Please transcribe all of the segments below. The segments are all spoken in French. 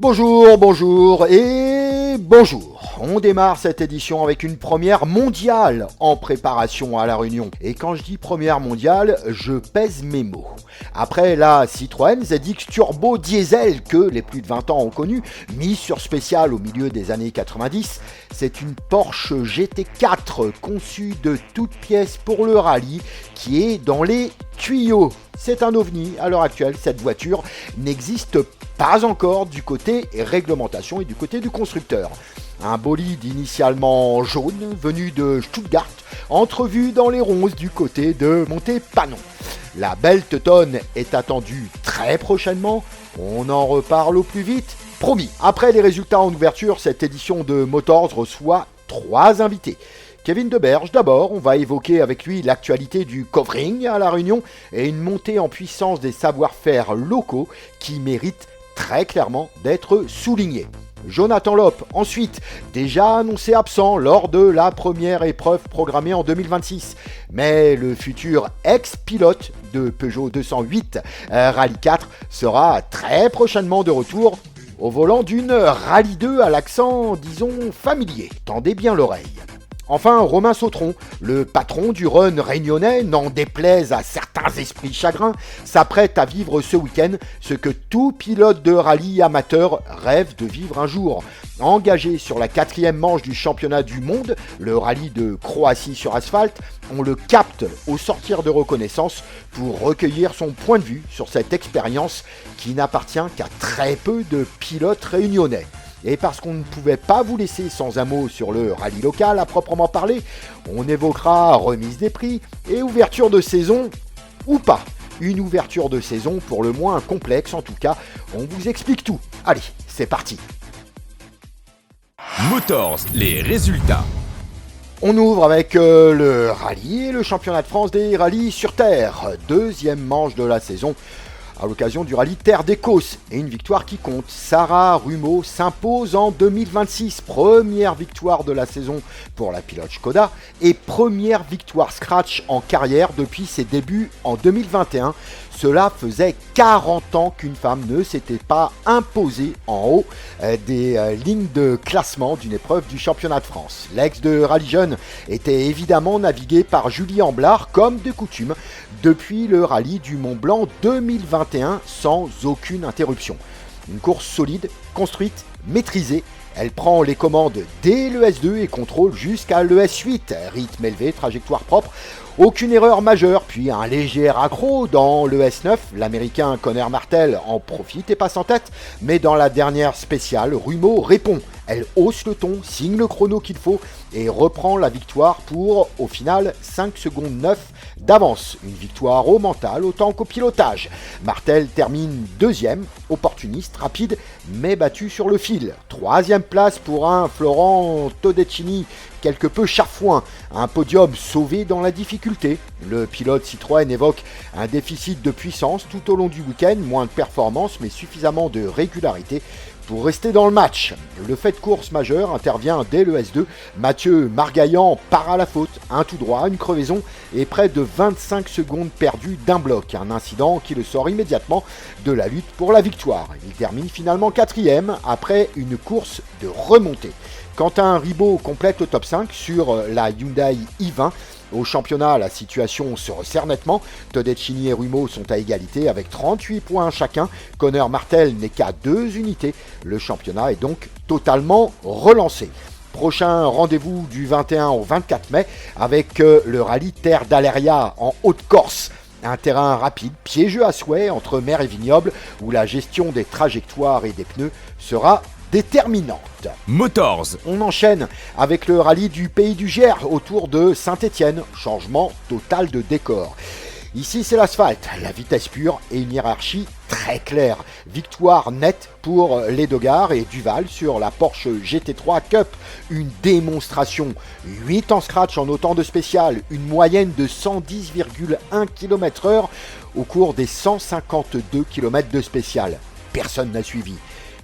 Bonjour et bonjour. On démarre cette édition avec une première mondiale en préparation à La Réunion. Et quand je dis première mondiale, je pèse mes mots. Après la Citroën ZX Turbo Diesel que les plus de 20 ans ont connu, mise sur spécial au milieu des années 90, c'est une Porsche GT4 conçue de toutes pièces pour le rallye qui est dans les tuyaux. C'est un ovni à l'heure actuelle, cette voiture n'existe pas encore du côté réglementation et du côté du constructeur. Un bolide initialement jaune venu de Stuttgart, entrevu dans les ronces du côté de Montepanon. La belle teutonne est attendue très prochainement, on en reparle au plus vite, promis. Après les résultats en ouverture, cette édition de Motors reçoit 3 invités. Kevin Deberge, d'abord, on va évoquer avec lui l'actualité du covering à La Réunion et une montée en puissance des savoir-faire locaux qui méritent très clairement d'être soulignés. Jonathan Lopp, ensuite, déjà annoncé absent lors de la première épreuve programmée en 2026. Mais le futur ex-pilote de Peugeot 208 Rallye 4 sera très prochainement de retour au volant d'une Rallye 2 à l'accent, disons, familier. Tendez bien l'oreille. Enfin, Romain Sautron, le patron du run réunionnais, n'en déplaise à certains esprits chagrins, s'apprête à vivre ce week-end ce que tout pilote de rallye amateur rêve de vivre un jour. Engagé sur la 4e manche du championnat du monde, le rallye de Croatie sur asphalte, on le capte au sortir de reconnaissance pour recueillir son point de vue sur cette expérience qui n'appartient qu'à très peu de pilotes réunionnais. Et parce qu'on ne pouvait pas vous laisser sans un mot sur le rallye local à proprement parler, on évoquera remise des prix et ouverture de saison ou pas. Une ouverture de saison pour le moins complexe en tout cas, on vous explique tout. Allez, c'est parti. Motors, les résultats. On ouvre avec le rallye et le championnat de France des rallyes sur terre. 2e manche de la saison. À l'occasion du rallye Terre d'Écosse et une victoire qui compte. Sarah Rumeau s'impose en 2026, première victoire de la saison pour la pilote Škoda et première victoire scratch en carrière depuis ses débuts en 2021. Cela faisait 40 ans qu'une femme ne s'était pas imposée en haut des lignes de classement d'une épreuve du championnat de France. L'ex de Rallye Jeune était évidemment navigué par Julie Amblard comme de coutume depuis le rallye du Mont Blanc 2021 sans aucune interruption. Une course solide, construite, maîtrisée. Elle prend les commandes dès l'ES2 et contrôle jusqu'à l'ES8. Rythme élevé, trajectoire propre. Aucune erreur majeure, puis un léger accro dans le S9. L'américain Conner Martell en profite et passe en tête. Mais dans la dernière spéciale, Rumeau répond. Elle hausse le ton, signe le chrono qu'il faut et reprend la victoire pour, au final, 5 secondes 9 d'avance. Une victoire au mental autant qu'au pilotage. Martell termine 2e, opportuniste, rapide, mais battu sur le fil. 3e place pour un Florent Todeschini quelque peu chafouin, un podium sauvé dans la difficulté. Le pilote Citroën évoque un déficit de puissance tout au long du week-end, moins de performance mais suffisamment de régularité pour rester dans le match. Le fait de course majeur intervient dès le S2. Mathieu Margaillan part à la faute, un tout droit, une crevaison et près de 25 secondes perdues d'un bloc. Un incident qui le sort immédiatement de la lutte pour la victoire. Il termine finalement 4e après une course de remontée. Quentin Ribaud complète le top 5 sur la Hyundai i20. Au championnat, la situation se resserre nettement. Todeschini et Rumeau sont à égalité avec 38 points chacun. Conner Martell n'est qu'à 2 unités. Le championnat est donc totalement relancé. Prochain rendez-vous du 21 au 24 mai avec le rallye Terre d'Aléria en Haute-Corse. Un terrain rapide, piégeux à souhait entre mer et vignoble où la gestion des trajectoires et des pneus sera déterminante. Motors. On enchaîne avec le rallye du Pays du Gers autour de Saint-Étienne. Changement total de décor. Ici c'est l'asphalte, la vitesse pure et une hiérarchie très claire. Victoire nette pour les Dogard et Duval sur la Porsche GT3 Cup. Une démonstration. 8 en scratch en autant de spécial. Une moyenne de 110,1 km/h au cours des 152 km de spécial. Personne n'a suivi.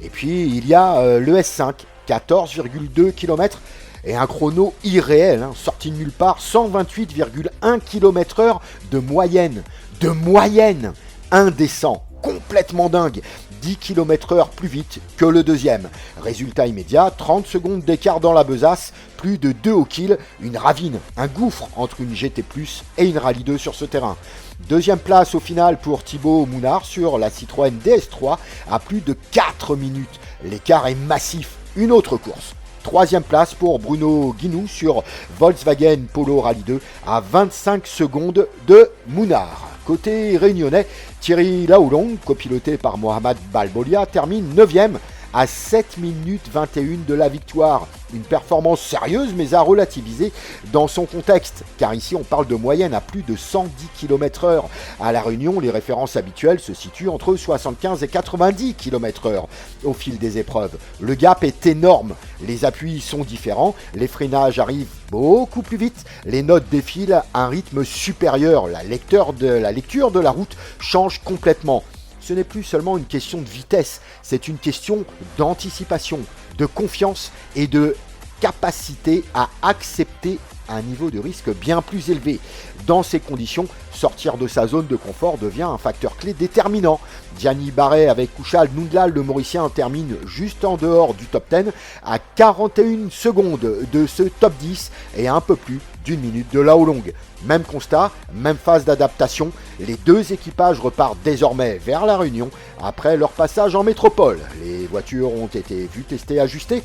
Et puis il y a le S5, 14,2 km et un chrono irréel, sorti de nulle part, 128,1 km/h de moyenne. Indécent, complètement dingue. 10 km/h plus vite que le deuxième. Résultat immédiat, 30 secondes d'écart dans la besace, plus de 2 au kill, une ravine, un gouffre entre une GT+, et une Rallye 2 sur ce terrain. Deuxième place au final pour Thibaut Mounard sur la Citroën DS3 à plus de 4 minutes. L'écart est massif, une autre course. Troisième place pour Bruno Guinou sur Volkswagen Polo Rallye 2 à 25 secondes de Mounard. Côté réunionnais, Thierry Laoulong, copiloté par Mohamed Balbolia, termine 9e à 7 minutes 21 de la victoire. Une performance sérieuse mais à relativiser dans son contexte, car ici on parle de moyenne à plus de 110 km/h. À La Réunion, les références habituelles se situent entre 75 et 90 km/h au fil des épreuves. Le gap est énorme, les appuis sont différents, les freinages arrivent beaucoup plus vite, les notes défilent à un rythme supérieur, la lecture de la route change complètement. Ce n'est plus seulement une question de vitesse, c'est une question d'anticipation, de confiance et de capacité à accepter un niveau de risque bien plus élevé. Dans ces conditions, sortir de sa zone de confort devient un facteur clé déterminant. Gianni Barret avec Kouchal Noundlal, le Mauricien, termine juste en dehors du top 10 à 41 secondes de ce top 10 et un peu plus d'une minute de Laoulong. Même constat, même phase d'adaptation, les deux équipages repartent désormais vers La Réunion après leur passage en métropole. Les voitures ont été vues, testées, ajustées.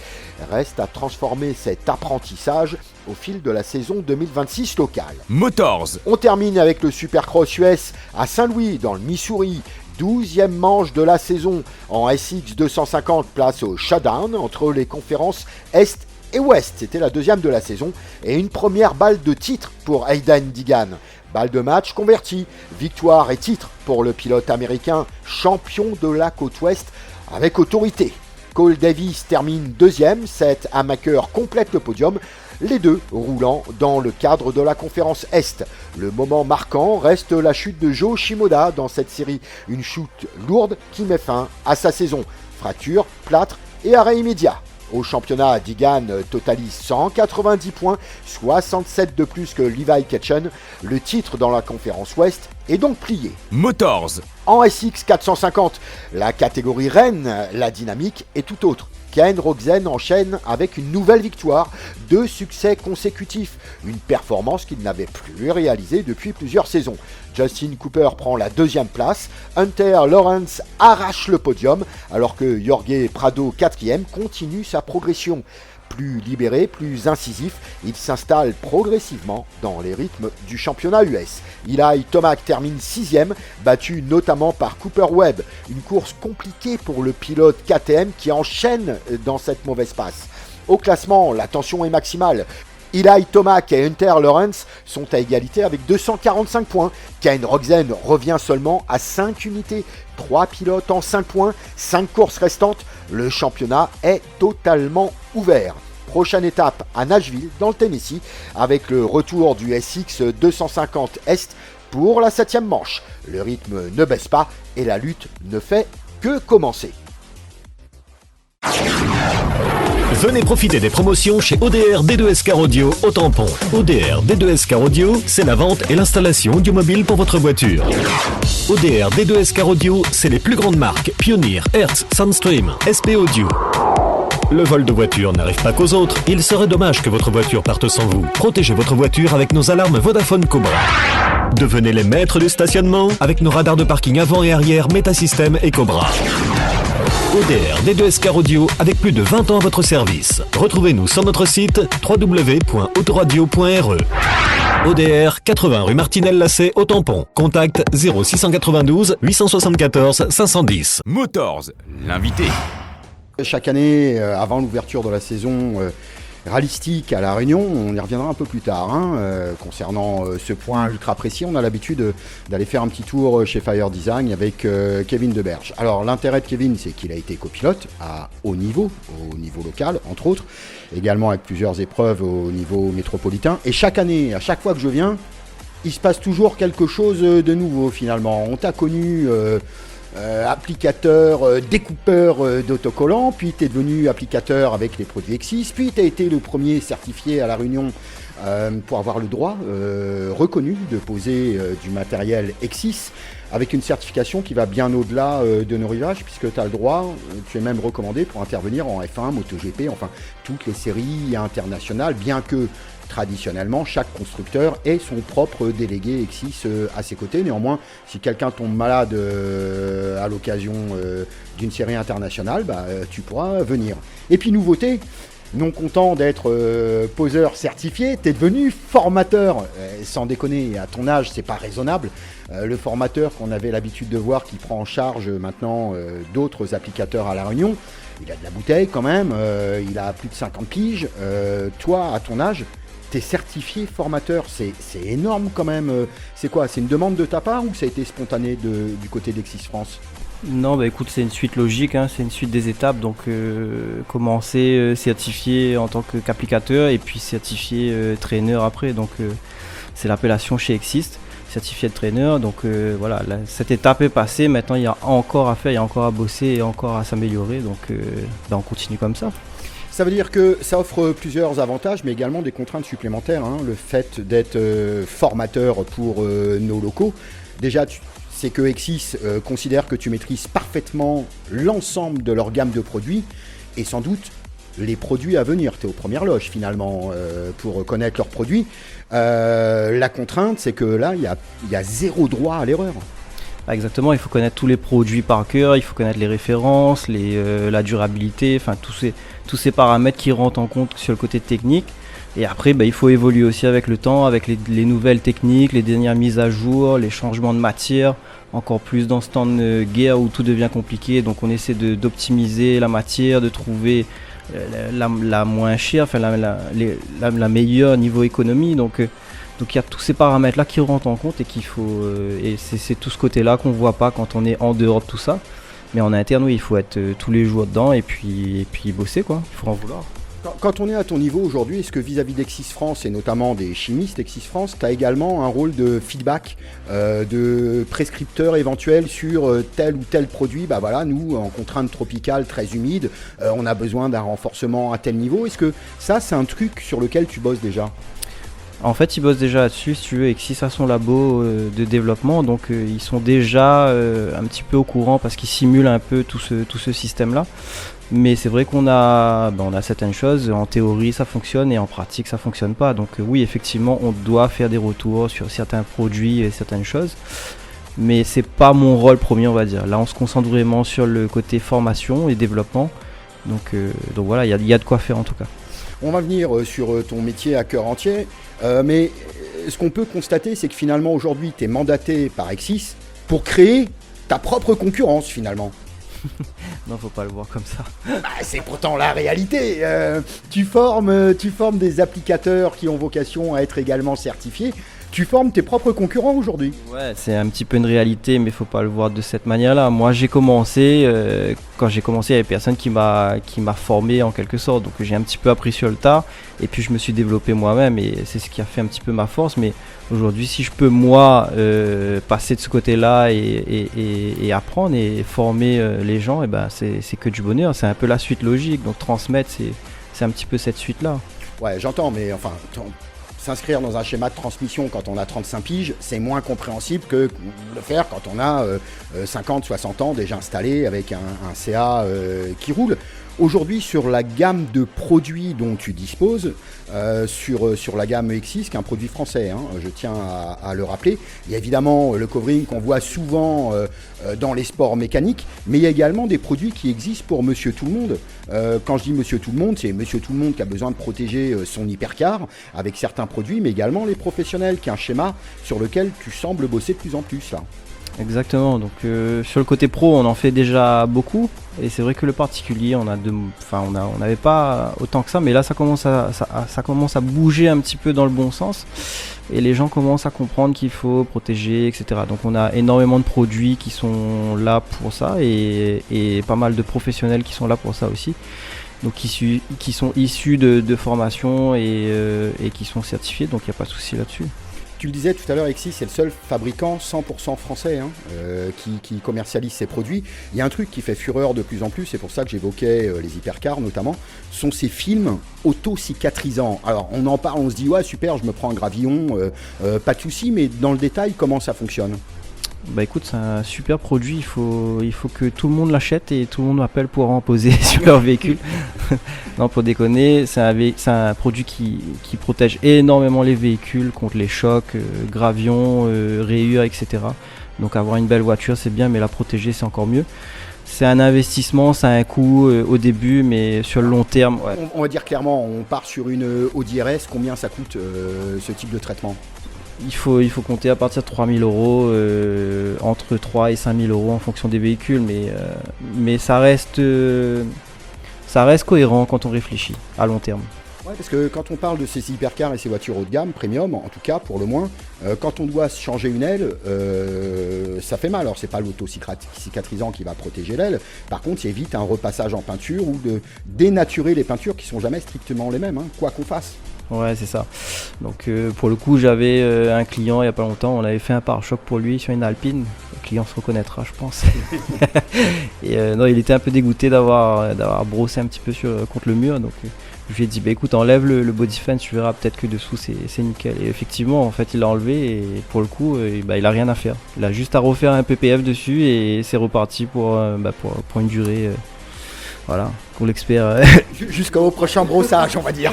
Reste à transformer cet apprentissage au fil de la saison 2026 locale. Motors. On termine avec le Supercross US à Saint-Louis dans le Missouri. 12e manche de la saison en SX 250, place au showdown entre les conférences Est et Ouest. C'était la deuxième de la saison et une première balle de titre pour Hayden Digan. Balle de match convertie, victoire et titre pour le pilote américain champion de la côte ouest avec autorité. Cole Davis termine deuxième, Seth Hamaker complète le podium, les deux roulant dans le cadre de la conférence Est. Le moment marquant reste la chute de Joe Shimoda dans cette série, une chute lourde qui met fin à sa saison. Fracture, plâtre et arrêt immédiat. Au championnat, Digan totalise 190 points, 67 de plus que Levi Ketchen. Le titre dans la conférence Ouest est donc plié. Motors. En SX 450, la catégorie reine, la dynamique est tout autre. Ken Rogzen enchaîne avec une nouvelle victoire, 2 succès consécutifs, une performance qu'il n'avait plus réalisée depuis plusieurs saisons. Justin Cooper prend la deuxième place, Hunter Lawrence arrache le podium, alors que Jorge Prado, 4e, continue sa progression. Plus libéré, plus incisif, il s'installe progressivement dans les rythmes du championnat US. Eli Tomac termine 6e, battu notamment par Cooper Webb. Une course compliquée pour le pilote KTM qui enchaîne dans cette mauvaise passe. Au classement, la tension est maximale. Eli Tomac et Hunter Lawrence sont à égalité avec 245 points. Ken Rogzen revient seulement à 5 unités. 3 pilotes en 5 points, 5 courses restantes. Le championnat est totalement ouvert. Prochaine étape à Nashville, dans le Tennessee, avec le retour du SX 250 Est pour la 7e manche. Le rythme ne baisse pas et la lutte ne fait que commencer. Venez profiter des promotions chez ODR D2S Car Audio au Tampon. ODR D2S Car Audio, c'est la vente et l'installation audiomobile pour votre voiture. ODR D2S Car Audio, c'est les plus grandes marques Pioneer, Hertz, Soundstream, SP Audio. Le vol de voiture n'arrive pas qu'aux autres, il serait dommage que votre voiture parte sans vous. Protégez votre voiture avec nos alarmes Vodafone Cobra. Devenez les maîtres du stationnement avec nos radars de parking avant et arrière Metasystem et Cobra. ODR D2S Car Audio avec plus de 20 ans à votre service. Retrouvez-nous sur notre site www.autoradio.re. ODR, 80 rue Martinelle-Lacet au Tampon. Contact 0692 874 510. Motors, l'invité. Chaque année, avant l'ouverture de la saison rallistique à La Réunion, on y reviendra un peu plus tard. Concernant ce point ultra précis, on a l'habitude d'aller faire un petit tour chez Fire Design avec Kevin Deberge. Alors l'intérêt de Kevin, c'est qu'il a été copilote à haut niveau, au niveau local, entre autres, également avec plusieurs épreuves au niveau métropolitain. Et chaque année, à chaque fois que je viens, il se passe toujours quelque chose de nouveau finalement. On t'a connu... applicateur, découpeur d'autocollants, puis tu es devenu applicateur avec les produits Exis, puis tu as été le premier certifié à La Réunion pour avoir le droit reconnu de poser du matériel Exis avec une certification qui va bien au-delà de nos rivages, puisque tu as le droit, tu es même recommandé pour intervenir en F1, MotoGP, enfin toutes les séries internationales, bien que traditionnellement, chaque constructeur ait son propre délégué Exis à ses côtés. Néanmoins, si quelqu'un tombe malade à l'occasion d'une série internationale, tu pourras venir. Et puis nouveauté, non content d'être poseur certifié, tu es devenu formateur. Sans déconner, à ton âge, c'est pas raisonnable. Le formateur qu'on avait l'habitude de voir qui prend en charge maintenant d'autres applicateurs à La Réunion, il a de la bouteille quand même, il a plus de 50 piges. Toi, à ton âge, t'es certifié formateur, c'est énorme quand même. C'est quoi? C'est une demande de ta part ou ça a été spontané du côté d'Exis France? Non, écoute, c'est une suite logique, hein, c'est une suite des étapes. Donc, commencer certifié en tant qu'applicateur et puis certifié trainer après. Donc, c'est l'appellation chez Exist, certifié de trainer. Donc, voilà, cette étape est passée. Maintenant, il y a encore à faire, il y a encore à bosser et encore à s'améliorer. Donc, on continue comme ça. Ça veut dire que ça offre plusieurs avantages, mais également des contraintes supplémentaires. Hein. Le fait d'être formateur pour nos locaux, déjà, c'est que Exis considère que tu maîtrises parfaitement l'ensemble de leur gamme de produits et sans doute les produits à venir. Tu es aux premières loges finalement pour connaître leurs produits. La contrainte, c'est que là, il y a zéro droit à l'erreur. Exactement, il faut connaître tous les produits par cœur, il faut connaître les références, la durabilité, enfin tous ces paramètres qui rentrent en compte sur le côté technique. Et après, il faut évoluer aussi avec le temps, avec les nouvelles techniques, les dernières mises à jour, les changements de matière, encore plus dans ce temps de guerre où tout devient compliqué. Donc on essaie d'optimiser la matière, de trouver la moins chère, enfin la meilleure niveau économie. Donc il y a tous ces paramètres-là qui rentrent en compte et qu'il faut. Et c'est tout ce côté-là qu'on ne voit pas quand on est en dehors de tout ça. Mais en interne, oui, il faut être tous les jours dedans et puis bosser, quoi. Il faut en vouloir. Quand on est à ton niveau aujourd'hui, est-ce que vis-à-vis d'Exis France et notamment des chimistes Exis France, tu as également un rôle de feedback, de prescripteur éventuel sur tel ou tel produit? Voilà, nous, en contrainte tropicale très humide, on a besoin d'un renforcement à tel niveau. Est-ce que ça, c'est un truc sur lequel tu bosses déjà? En fait, ils bossent déjà là-dessus, si tu veux, Exis a son labo de développement, donc ils sont déjà un petit peu au courant parce qu'ils simulent un peu tout ce système-là. Mais c'est vrai qu'on a certaines choses, en théorie ça fonctionne et en pratique ça fonctionne pas. Donc oui, effectivement, on doit faire des retours sur certains produits et certaines choses. Mais c'est pas mon rôle premier, on va dire. Là, on se concentre vraiment sur le côté formation et développement. Donc voilà, il y a de quoi faire en tout cas. On va venir sur ton métier à cœur entier, mais ce qu'on peut constater, c'est que finalement aujourd'hui, tu es mandaté par Exis pour créer ta propre concurrence finalement. Non, faut pas le voir comme ça. C'est pourtant la réalité. Tu formes des applicateurs qui ont vocation à être également certifiés. Tu formes tes propres concurrents aujourd'hui. Ouais, c'est un petit peu une réalité, mais faut pas le voir de cette manière-là. Moi, j'ai commencé, quand j'ai commencé, il y avait personne qui m'a formé en quelque sorte. Donc j'ai un petit peu appris sur le tas, et puis je me suis développé moi-même, et c'est ce qui a fait un petit peu ma force. Mais aujourd'hui, si je peux moi passer de ce côté-là et apprendre et former les gens, c'est que du bonheur. C'est un peu la suite logique. Donc transmettre, c'est un petit peu cette suite-là. Ouais, j'entends, mais enfin. S'inscrire dans un schéma de transmission quand on a 35 piges, c'est moins compréhensible que le faire quand on a 50, 60 ans déjà installé avec un CA qui roule. Aujourd'hui, sur la gamme de produits dont tu disposes, sur la gamme Exis, qui est un produit français, je tiens à le rappeler, il y a évidemment le covering qu'on voit souvent dans les sports mécaniques, mais il y a également des produits qui existent pour monsieur tout le monde. Quand je dis monsieur tout le monde, c'est monsieur tout le monde qui a besoin de protéger son hypercar avec certains produits, mais également les professionnels, qui est un schéma sur lequel tu sembles bosser de plus en plus là. Exactement, donc sur le côté pro on en fait déjà beaucoup, et c'est vrai que le particulier on n'avait pas autant que ça, mais là ça commence à bouger un petit peu dans le bon sens, et les gens commencent à comprendre qu'il faut protéger, etc. Donc on a énormément de produits qui sont là pour ça, et pas mal de professionnels qui sont là pour ça aussi, donc qui sont issus de formation et qui sont certifiés, donc il n'y a pas de souci là-dessus. Tu le disais tout à l'heure, Exis, c'est le seul fabricant 100% français qui commercialise ses produits. Il y a un truc qui fait fureur de plus en plus, c'est pour ça que j'évoquais les hypercars notamment, sont ces films auto-cicatrisants. Alors on en parle, on se dit ouais super, je me prends un gravillon, pas de souci, mais dans le détail, comment ça fonctionne ? Bah écoute, c'est un super produit, il faut que tout le monde l'achète et tout le monde m'appelle pour en poser sur leur véhicule. Non, pour déconner, c'est un produit qui protège énormément les véhicules contre les chocs, gravions, rayures, etc. Donc avoir une belle voiture c'est bien, mais la protéger c'est encore mieux. C'est un investissement, ça a un coût au début, mais sur le long terme... Ouais. On va dire clairement, on part sur une Audi RS, combien ça coûte ce type de traitement ? Il faut compter à partir de 3 000 €, entre 3 et 5 000 € en fonction des véhicules, mais ça reste cohérent quand on réfléchit à long terme. Ouais, parce que quand on parle de ces hypercars et ces voitures haut de gamme, premium, en tout cas pour le moins, quand on doit changer une aile, ça fait mal. Alors c'est pas l'auto-cicatrisant qui va protéger l'aile, par contre ça évite un repassage en peinture ou de dénaturer les peintures qui sont jamais strictement les mêmes, quoi qu'on fasse. Ouais, c'est ça. Donc pour le coup, j'avais un client il n'y a pas longtemps, on avait fait un pare-choc pour lui sur une Alpine. Le client se reconnaîtra, je pense. Et non, il était un peu dégoûté d'avoir brossé un petit peu contre le mur. Donc je lui ai dit, bah, écoute, enlève le body fan, tu verras peut-être que dessous c'est nickel. Et effectivement, en fait, il l'a enlevé et pour le coup, il a rien à faire. Il a juste à refaire un PPF dessus et c'est reparti pour une durée. Voilà, pour l'expert. Jusqu'au prochain brossage, on va dire.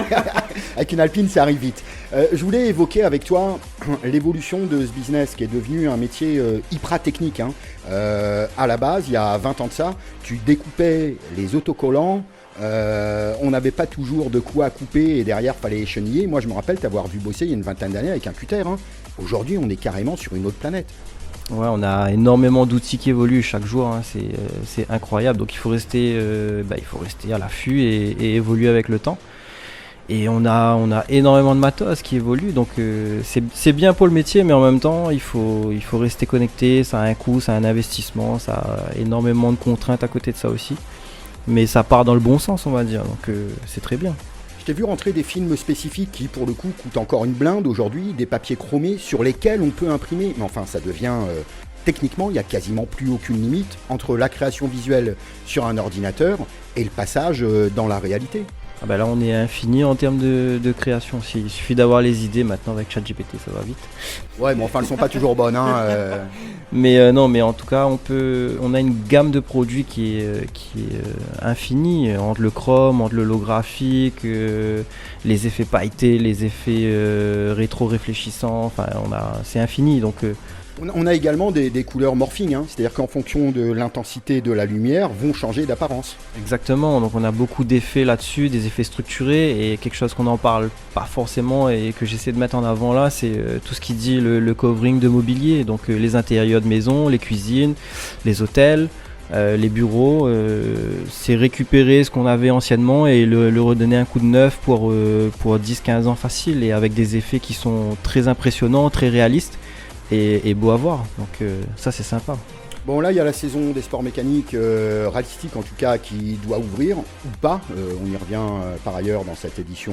Avec une Alpine, ça arrive vite. Je voulais évoquer avec toi l'évolution de ce business qui est devenu un métier hyper technique. À la base, il y a 20 ans de ça, tu découpais les autocollants. On n'avait pas toujours de quoi couper et derrière, il fallait cheniller. Moi, je me rappelle t'avoir vu bosser il y a une vingtaine d'années avec un cutter. Aujourd'hui, on est carrément sur une autre planète. Ouais, on a énormément d'outils qui évoluent chaque jour, c'est incroyable. Donc il faut rester à l'affût et évoluer avec le temps. Et on a énormément de matos qui évoluent, donc c'est bien pour le métier, mais en même temps il faut rester connecté. Ça a un coût, ça a un investissement, ça a énormément de contraintes à côté de ça aussi. Mais ça part dans le bon sens, on va dire, donc c'est très bien. Je t'ai vu rentrer des films spécifiques qui, pour le coup, coûtent encore une blinde aujourd'hui, des papiers chromés sur lesquels on peut imprimer. Mais enfin, ça devient... techniquement, il n'y a quasiment plus aucune limite entre la création visuelle sur un ordinateur et le passage dans la réalité. Ah bah là, on est infini en termes de création. Il suffit d'avoir les idées maintenant avec ChatGPT, ça va vite. Ouais, mais enfin, elles ne sont pas toujours bonnes. Mais non, mais en tout cas, on a une gamme de produits qui est infinie, entre le chrome, entre l'holographique, les effets pailletés, les effets rétro-réfléchissants. Enfin, c'est infini. Donc on a également des couleurs morphing, c'est-à-dire qu'en fonction de l'intensité de la lumière, vont changer d'apparence. Exactement, donc on a beaucoup d'effets là-dessus, des effets structurés, et quelque chose qu'on n'en parle pas forcément et que j'essaie de mettre en avant là, c'est tout ce qui dit le covering de mobilier, donc les intérieurs de maison, les cuisines, les hôtels, les bureaux, c'est récupérer ce qu'on avait anciennement et le redonner un coup de neuf pour 10-15 ans facile, et avec des effets qui sont très impressionnants, très réalistes. Et beau à voir, donc ça c'est sympa. Bon, là il y a la saison des sports mécaniques rallystiques en tout cas qui doit ouvrir ou pas, on y revient par ailleurs dans cette édition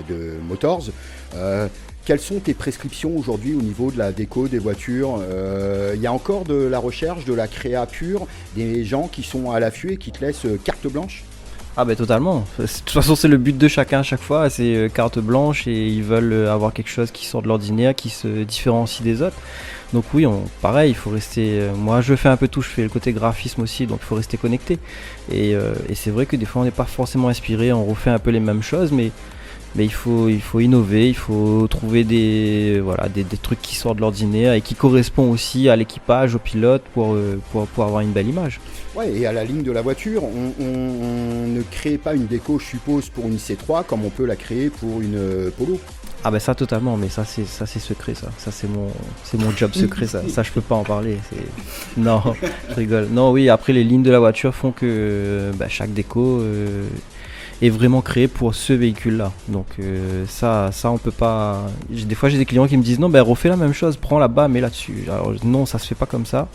de Motors. Quelles sont tes prescriptions aujourd'hui au niveau de la déco des voitures ? Il y a encore de la recherche, de la créa pure, des gens qui sont à l'affût et qui te laissent carte blanche ? Ah bah totalement, de toute façon c'est le but de chacun à chaque fois, c'est carte blanche et ils veulent avoir quelque chose qui sort de l'ordinaire, qui se différencie des autres. Donc oui, pareil, il faut rester, moi je fais un peu tout, je fais le côté graphisme aussi, donc il faut rester connecté. Et c'est vrai que des fois on n'est pas forcément inspiré, on refait un peu les mêmes choses, mais il faut innover, il faut trouver des trucs qui sortent de l'ordinaire et qui correspondent aussi à l'équipage, au pilote pour avoir une belle image. Ouais, et à la ligne de la voiture, on ne crée pas une déco, je suppose, pour une C3 comme on peut la créer pour une Polo. Ah bah ça totalement, mais ça c'est secret, ça c'est mon job secret, ça je peux pas en parler. Non, je rigole. Non, oui, après les lignes de la voiture font que chaque déco est vraiment créé pour ce véhicule-là. Donc ça on peut pas. Des fois j'ai des clients qui me disent non, refais la même chose, prends là-bas, mets là-dessus. Alors non, ça se fait pas comme ça.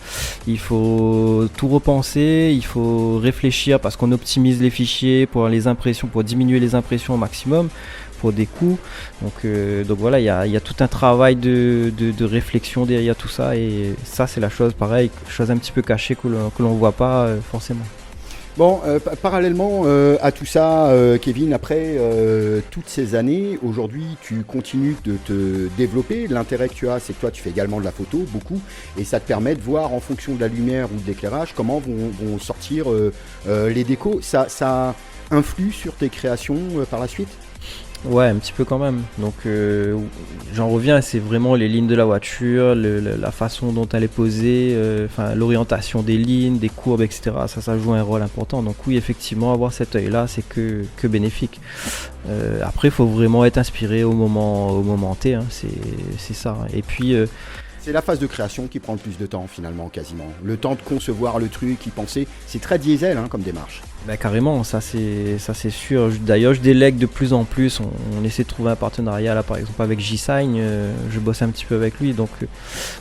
Il faut tout repenser, il faut réfléchir parce qu'on optimise les fichiers pour les impressions, pour diminuer les impressions au maximum, pour des coups. Donc voilà, il y a tout un travail de réflexion derrière tout ça, et ça c'est la chose pareil, chose un petit peu cachée que l'on voit pas forcément. Bon, parallèlement à tout ça, Kevin, après toutes ces années, aujourd'hui, tu continues de te développer. L'intérêt que tu as, c'est que toi, tu fais également de la photo, beaucoup, et ça te permet de voir en fonction de la lumière ou de l'éclairage comment vont sortir les décos. Ça influe sur tes créations par la suite ? Ouais, un petit peu quand même. Donc j'en reviens, c'est vraiment les lignes de la voiture, la façon dont elle est posée, l'orientation des lignes, des courbes, etc. Ça joue un rôle important. Donc oui, effectivement, avoir cet œil-là, c'est que bénéfique. Après, il faut vraiment être inspiré au moment T, hein, c'est ça. Et puis... c'est la phase de création qui prend le plus de temps finalement, quasiment. Le temps de concevoir le truc, y penser, c'est très diesel comme démarche. Bah, carrément, ça c'est sûr. D'ailleurs, je délègue de plus en plus. On essaie de trouver un partenariat là, par exemple avec J-Sign. Je bosse un petit peu avec lui, donc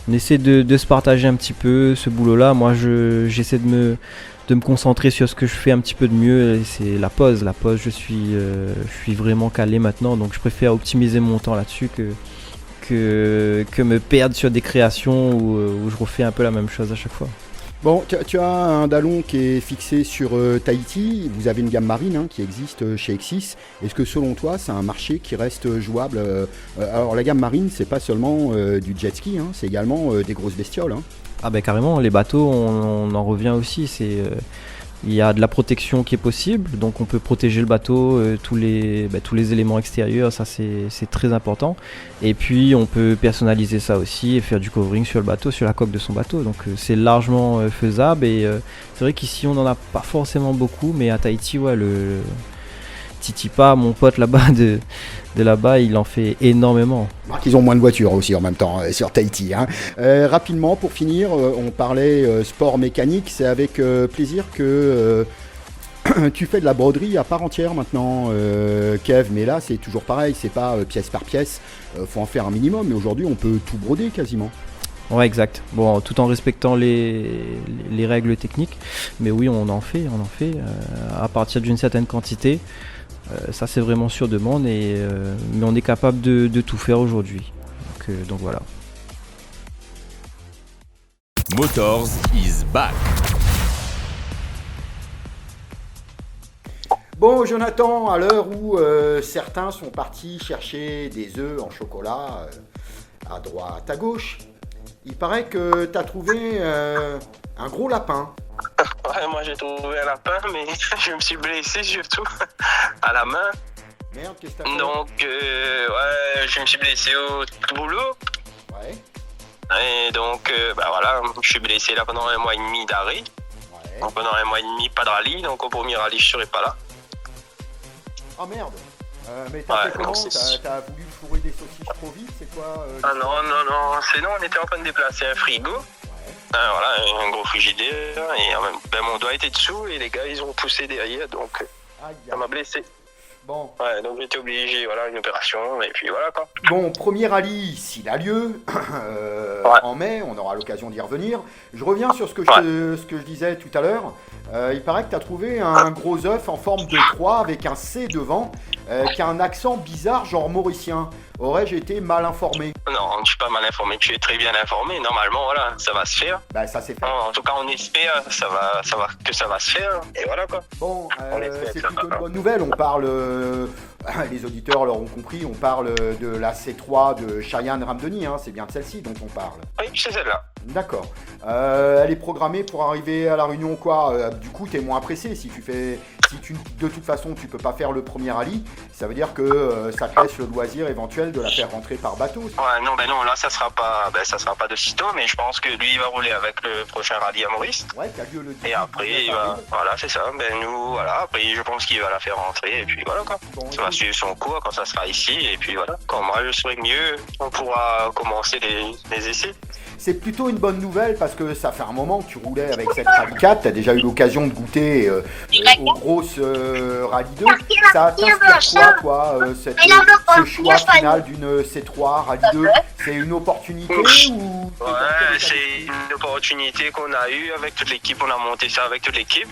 on essaie de se partager un petit peu ce boulot-là. Moi, j'essaie de me concentrer sur ce que je fais un petit peu de mieux. C'est la pose. Je suis vraiment calé maintenant, donc je préfère optimiser mon temps là-dessus que me perdre sur des créations où je refais un peu la même chose à chaque fois. Bon, tu as un Dallon qui est fixé sur Tahiti, vous avez une gamme marine qui existe chez Exis. Est-ce que selon toi, c'est un marché qui reste jouable alors la gamme marine, c'est pas seulement du jet ski, c'est également des grosses bestioles. Ah ben carrément, les bateaux, on en revient aussi, il y a de la protection qui est possible, donc on peut protéger le bateau, tous les éléments extérieurs, ça c'est très important. Et puis on peut personnaliser ça aussi et faire du covering sur le bateau, sur la coque de son bateau. Donc c'est largement faisable, et c'est vrai qu'ici on n'en a pas forcément beaucoup, mais à Tahiti, ouais, le Titipa, mon pote là-bas de là-bas, il en fait énormément. Ils ont moins de voitures aussi en même temps sur Tahiti. Rapidement, pour finir, on parlait sport mécanique. C'est avec plaisir que tu fais de la broderie à part entière maintenant, Kev. Mais là, c'est toujours pareil. C'est pas pièce par pièce. Faut en faire un minimum. Mais aujourd'hui, on peut tout broder quasiment. Ouais, exact. Bon, tout en respectant les règles techniques. Mais oui, on en fait à partir d'une certaine quantité. Ça c'est vraiment sur demande, mais on est capable de tout faire aujourd'hui. Donc voilà. Motors is back. Bon, Jonathan, à l'heure où certains sont partis chercher des œufs en chocolat à droite, à gauche, il paraît que tu as trouvé un gros lapin. Ouais, moi j'ai trouvé un lapin, mais je me suis blessé surtout à la main. Merde, qu'est-ce que t'as fait ? Donc, ouais, je me suis blessé au boulot. Ouais. Et donc, voilà, je suis blessé là pendant 1 mois et demi d'arrêt. Ouais. Donc pendant 1 mois et demi, pas de rallye. Donc au premier rallye, je serai pas là. Oh merde. Mais t'as fait comment ? T'as voulu fourrer des saucisses trop vite ? C'est quoi Ah non, c'est non, on était en train de déplacer un frigo. Voilà, un gros frigidaire, et mon doigt était dessous et les gars ils ont poussé derrière, donc ça m'a blessé. Bon. Ouais, donc j'étais obligé, voilà, une opération, et puis voilà quoi. Bon, premier rallye, s'il a lieu, en mai, on aura l'occasion d'y revenir. Je reviens sur ce que je disais tout à l'heure. Il paraît que tu as trouvé un gros œuf en forme de croix avec un C devant, qui a un accent bizarre, genre mauricien. Aurais-je été mal informé ? Non, je suis pas mal informé, je suis très bien informé. Normalement, voilà, ça va se faire. Bah, ça s'est fait. En tout cas, on espère que ça va se faire, et voilà quoi. Bon, c'est plutôt une bonne nouvelle. On parle, les auditeurs l'auront compris, on parle de la C3 de Cheyenne Ramdeni, c'est bien de celle-ci dont on parle. Oui, c'est celle-là. D'accord. Elle est programmée pour arriver à la Réunion, quoi. Du coup, t'es moins pressé. De toute façon, tu peux pas faire le premier rallye, ça veut dire que ça te laisse le loisir éventuel de la faire rentrer par bateau. Ouais, non, là, ça sera pas de sitôt, mais je pense que lui, il va rouler avec le prochain rallye à Maurice. Ouais, qui a lieu le 10. Et après, voilà, c'est ça. Nous, voilà, après, je pense qu'il va la faire rentrer, et puis voilà, quoi. Bon, ça va suivre son cours quand ça sera ici, et puis voilà. Quand moi, je serai mieux, on pourra commencer les essais. C'est plutôt une bonne nouvelle parce que ça fait un moment que tu roulais avec cette Rallye 4, tu as déjà eu l'occasion de goûter aux grosses Rallye 2. Ça t'inspire quoi, ce choix final d'une C3 Rallye 2 ? C'est une opportunité ou... Ouais, c'est une opportunité qu'on a eue avec toute l'équipe, on a monté ça avec toute l'équipe.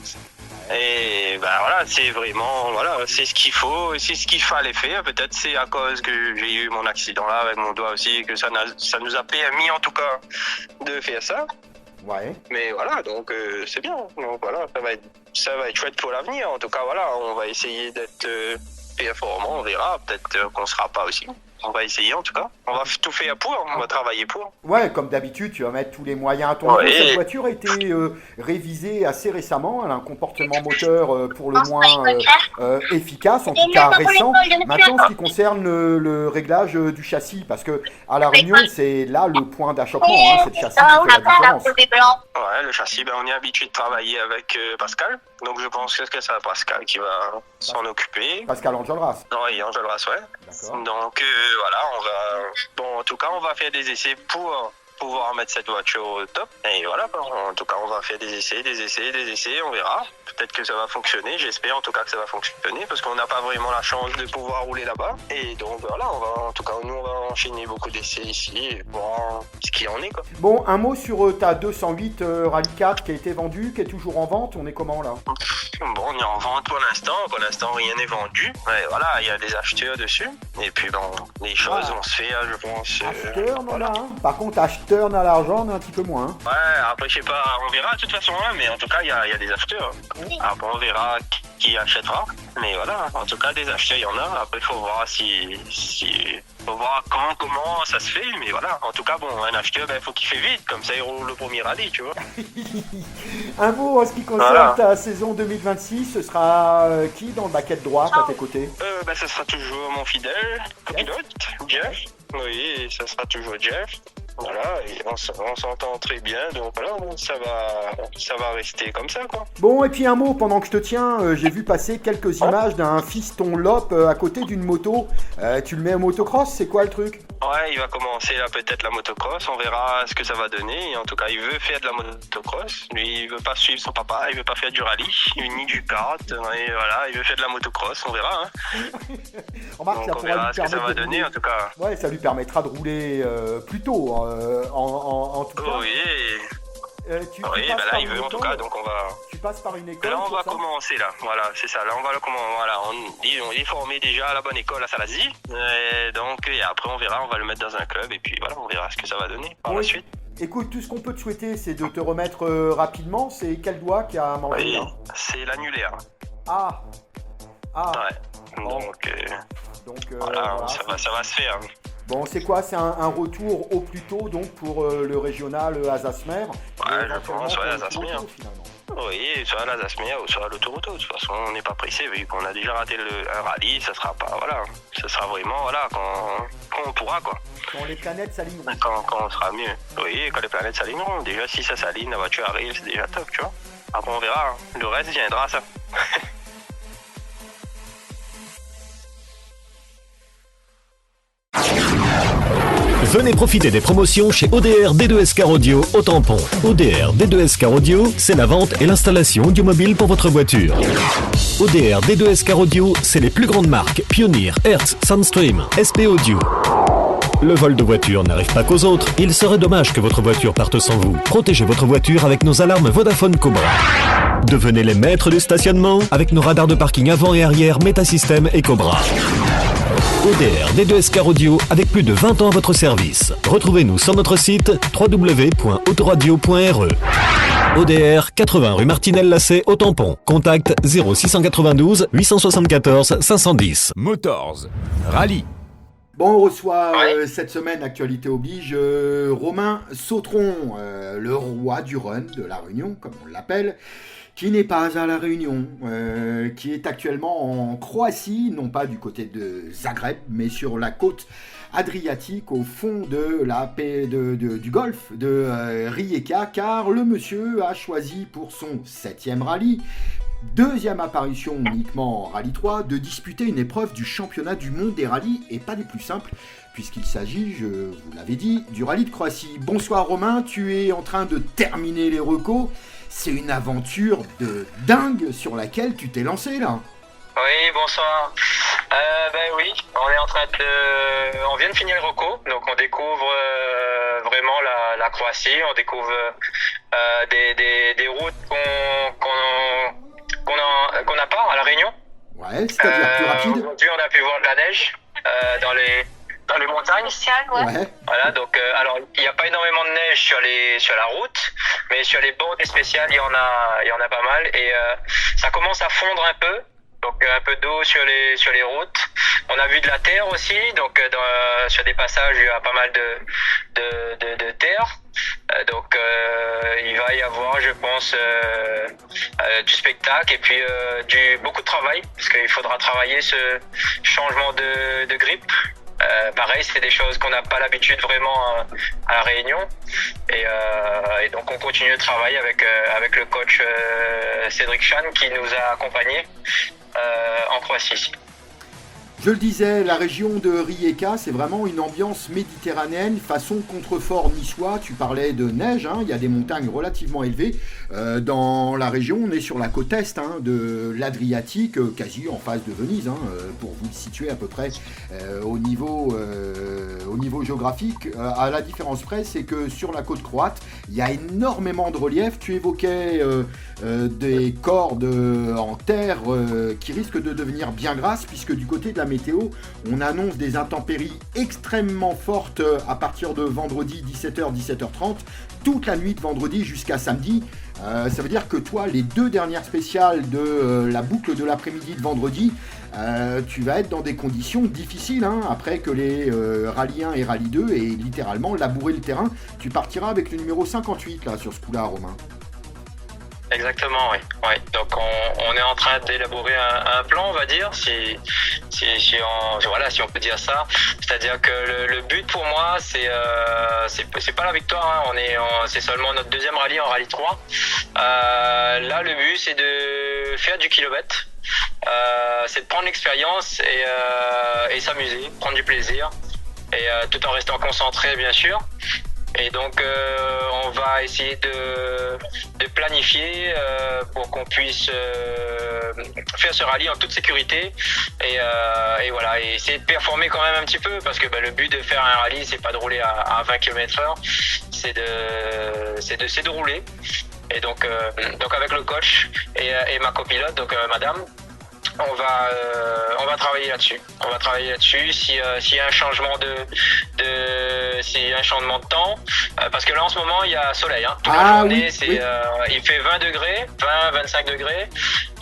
Et voilà, c'est vraiment, c'est ce qu'il faut, c'est ce qu'il fallait faire. Peut-être c'est à cause que j'ai eu mon accident là avec mon doigt aussi que ça nous a permis en tout cas de faire ça. Ouais. Mais voilà, donc c'est bien. Donc voilà, ça va être chouette pour l'avenir. En tout cas, on va essayer d'être performant, on verra. Peut-être qu'on sera pas aussi. On va essayer en tout cas. On va tout faire pour, on va travailler pour. Ouais, comme d'habitude, tu vas mettre tous les moyens à ton niveau. Cette voiture a été révisée assez récemment. Elle a un comportement moteur pour le moins efficace, en tout cas récent. Maintenant, ce qui concerne le réglage du châssis, parce que à La Réunion, c'est là le point d'achoppement, hein, c'est le châssis qui fait la différence. Ouais, le châssis, on est habitué de travailler avec Pascal. Donc je pense que c'est Pascal qui va s'en occuper. Pascal Enjolras. Oui, Enjolras, ouais. D'accord. Donc en tout cas, on va faire des essais pour pouvoir mettre cette voiture au top. Et voilà, en tout cas, on va faire des essais, on verra. Peut-être que ça va fonctionner, j'espère en tout cas que ça va fonctionner, parce qu'on n'a pas vraiment la chance de pouvoir rouler là-bas. Et donc voilà, on va enchaîner beaucoup d'essais ici, et voir ce qu'il en est, quoi. Bon, un mot sur ta 208 Rally 4 qui a été vendue, qui est toujours en vente, on est comment là? Bon, on est en vente pour l'instant rien n'est vendu. Ouais, voilà, il y a des acheteurs dessus. Et puis les choses vont se faire, je pense. Acheteur, on a un. Par contre, acheteur n'a l'argent, on a un petit peu moins. Hein. Ouais, après je sais pas, on verra de toute façon, hein, mais en tout cas il y a des acheteurs. Après on verra qui achètera. Mais voilà, en tout cas des acheteurs il y en a. Après il faut voir faut voir comment ça se fait, mais voilà, en tout cas un acheteur faut qu'il fait vite, comme ça il roule le premier rallye, tu vois. Un mot en ce qui concerne ta saison 2026, ce sera qui dans le baquet droit à tes côtés? Ce sera toujours mon fidèle pilote, Jeff. Oui, ça sera toujours Jeff. Voilà, et on s'entend très bien, donc voilà, ça va rester comme ça, quoi. Bon, et puis un mot, pendant que je te tiens, j'ai vu passer quelques images d'un fiston Lop à côté d'une moto. Tu le mets au motocross, c'est quoi le truc? Ouais, il va commencer là peut-être la motocross, on verra ce que ça va donner. Et en tout cas, il veut faire de la motocross. Lui, il veut pas suivre son papa, il veut pas faire du rallye, ni du kart. Et voilà, il veut faire de la motocross, on verra. Hein. Remarque, donc on verra ce que ça va donner en tout cas. Ouais, ça lui permettra de rouler plus tôt, en tout cas. Oui. Là il veut en tout cas, donc on va. Tu passes par une école. Là on va commencer là, voilà, c'est ça. Là on va le commencer, voilà, on est formé déjà à la bonne école à Salazie, et après on verra, on va le mettre dans un club et puis voilà, on verra ce que ça va donner par la suite. Écoute, tout ce qu'on peut te souhaiter, c'est de te remettre rapidement. C'est quel doigt qui a mangé? Oui, c'est l'annulaire. Ah. Ouais. Donc voilà, ça va se faire. Bon, c'est quoi? C'est un retour au plus tôt donc pour le régional Azasmer. Ouais, je pense, Azasmer. Oui, soit l'Azasmer ou soit l'autoroute. De toute façon, on n'est pas pressé vu qu'on a déjà raté un rallye. Ça sera pas, ça sera vraiment, quand on pourra, quoi. Quand les planètes s'aligneront. Quand on sera mieux. Oui, quand les planètes s'aligneront. Déjà, si ça s'aligne, la voiture arrive, c'est déjà top, tu vois. Après, on verra. Le reste viendra, ça. Venez profiter des promotions chez ODR D2S Car Audio au Tampon. ODR D2S Car Audio, c'est la vente et l'installation audiomobile pour votre voiture. ODR D2S Car Audio, c'est les plus grandes marques Pioneer, Hertz, Soundstream, SP Audio. Le vol de voiture n'arrive pas qu'aux autres. Il serait dommage que votre voiture parte sans vous. Protégez votre voiture avec nos alarmes Vodafone Cobra. Devenez les maîtres du stationnement avec nos radars de parking avant et arrière Metasystem et Cobra. ODR D2S Car Audio avec plus de 20 ans à votre service. Retrouvez-nous sur notre site www.autoradio.re. ODR, 80 rue Martinelle-Lacet au Tampon. Contact 0692 874 510. Motors, Rallye. Bon, on reçoit cette semaine, actualité oblige, Romain Sautron, le roi du run de La Réunion, comme on l'appelle, qui n'est pas à La Réunion, qui est actuellement en Croatie, non pas du côté de Zagreb, mais sur la côte adriatique, au fond de du golfe de Rijeka, car le monsieur a choisi pour son 7e rallye, deuxième apparition uniquement en Rallye 3, de disputer une épreuve du championnat du monde des rallyes, et pas des plus simples, puisqu'il s'agit, je vous l'avais dit, du rallye de Croatie. Bonsoir Romain, tu es en train de terminer les recos. C'est une aventure de dingue sur laquelle tu t'es lancé là. Oui, bonsoir. Oui, on vient de finir le reco, donc on découvre vraiment la Croatie, on découvre des routes qu'on a Ouais, c'est-à-dire plus rapide. Aujourd'hui, on a pu voir de la neige dans les montagnes. Ouais. Voilà, donc alors il n'y a pas énormément de neige sur la route, mais sur les bords des spéciales, il y en a pas mal et ça commence à fondre un peu. Donc un peu d'eau sur les routes. On a vu de la terre aussi, donc sur des passages il y a pas mal de terre. Donc il va y avoir, je pense, du spectacle et puis beaucoup de travail, parce qu'il faudra travailler ce changement de grippe. Pareil, c'est des choses qu'on n'a pas l'habitude vraiment à La Réunion et donc on continue de travailler avec le coach Cédric Chan qui nous a accompagnés en Croatie. Je le disais, la région de Rijeka, c'est vraiment une ambiance méditerranéenne façon contrefort niçois. Tu parlais de neige, il y a des montagnes relativement élevées. Dans la région, on est sur la côte est de l'Adriatique, quasi en face de Venise, pour vous situer à peu près au niveau géographique. À la différence près, c'est que sur la côte croate, il y a énormément de relief. Tu évoquais des cordes en terre qui risquent de devenir bien grasses, puisque du côté de la météo, on annonce des intempéries extrêmement fortes à partir de vendredi 17h, 17h30, toute la nuit de vendredi jusqu'à samedi. Ça veut dire que toi, les 2 dernières spéciales de la boucle de l'après-midi de vendredi, tu vas être dans des conditions difficiles, après que les rallye 1 et rallye 2 aient littéralement labouré le terrain. Tu partiras avec le numéro 58 là, sur ce coup-là, Romain. Exactement, oui. Donc on est en train d'élaborer un plan, on va dire, si on peut dire ça. C'est-à-dire que le but pour moi, c'est pas la victoire. C'est seulement notre 2e rallye en rallye 3. Là, le but, c'est de faire du kilomètre. C'est de prendre l'expérience et s'amuser, prendre du plaisir, et tout en restant concentré, bien sûr. Et donc on va essayer de planifier pour qu'on puisse faire ce rallye en toute sécurité et voilà, et essayer de performer quand même un petit peu, parce que le but de faire un rallye, c'est pas de rouler à 20 km/h, c'est de rouler. Et donc avec le coach et ma copilote, donc madame, on va travailler là-dessus. S'il y a un changement de temps, parce que là en ce moment il y a soleil, toute la journée, il fait 20 degrés, 20-25 degrés.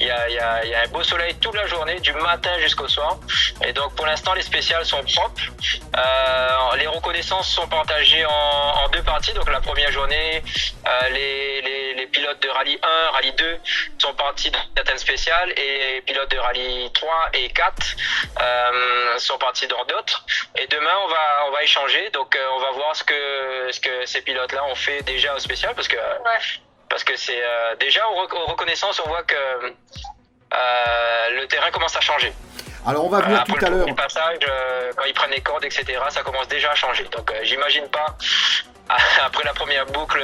Il y a un beau soleil toute la journée, du matin jusqu'au soir. Et donc pour l'instant les spéciales sont propres. Les reconnaissances sont partagées en 2 parties. Donc la première journée, les pilotes de rallye 1, rallye 2 sont partis dans certaines spéciales, et les pilotes de rallye 3 et 4 sont partis dans d'autres. Et demain on va échanger. Donc on va voir ce que ces pilotes-là ont fait déjà au spécial, parce que c'est déjà aux reconnaissances, on voit que le terrain commence à changer. Alors on va venir après tout à l'heure. Le passage, quand ils prennent les cordes, etc., ça commence déjà à changer. Donc j'imagine pas après la première boucle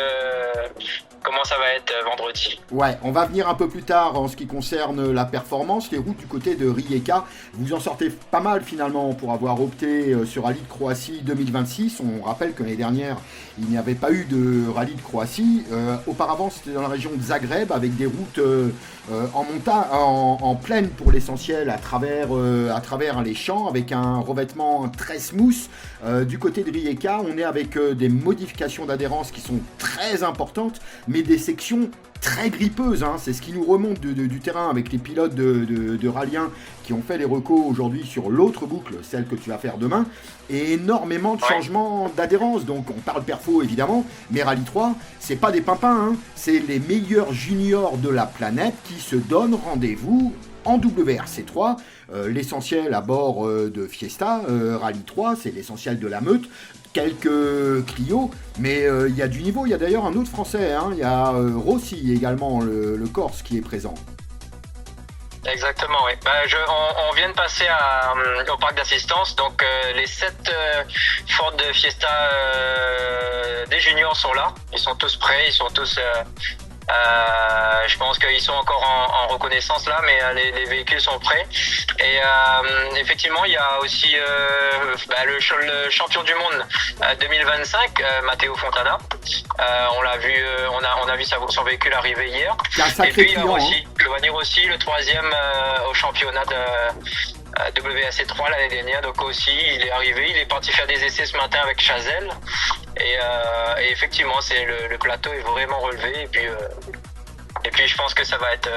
comment ça va être vendredi. Ouais, on va venir un peu plus tard en ce qui concerne la performance. Les routes du côté de Rijeka, vous en sortez pas mal finalement pour avoir opté sur Rallye de Croatie 2026. On rappelle que l'année dernière, il n'y avait pas eu de Rallye de Croatie. Auparavant, c'était dans la région de Zagreb, avec des routes en plaine pour l'essentiel, à travers les champs, avec un revêtement très smooth. Du côté de Rijeka, on est avec des modifications d'adhérence qui sont très importantes, mais des sections très grippeuses, c'est ce qui nous remonte du terrain avec les pilotes de Rallye 1 qui ont fait les recos aujourd'hui sur l'autre boucle, celle que tu vas faire demain, et énormément de changements d'adhérence. Donc on parle perfo évidemment, mais Rallye 3, c'est pas des pimpins, c'est les meilleurs juniors de la planète qui se donnent rendez-vous en WRC3, l'essentiel à bord de Fiesta. Rallye 3, c'est l'essentiel de la meute, quelques Clio, mais il y a du niveau. Il y a d'ailleurs un autre français, il y a Rossi également, le Corse, qui est présent. Exactement, oui. On vient de passer au parc d'assistance, donc les 7 Ford Fiesta des juniors sont là. Ils sont tous prêts, ils sont tous Je pense qu'ils sont encore en reconnaissance là, mais les véhicules sont prêts. Et effectivement, il y a aussi le champion du monde 2025, Matteo Fontana. On l'a vu, on a vu son véhicule arriver hier. Et puis il va venir aussi le troisième au championnat de WRC3 l'année dernière. Donc aussi, il est arrivé, il est parti faire des essais ce matin avec Chazelle. Et effectivement, le plateau est vraiment relevé. Et puis je pense que ça va être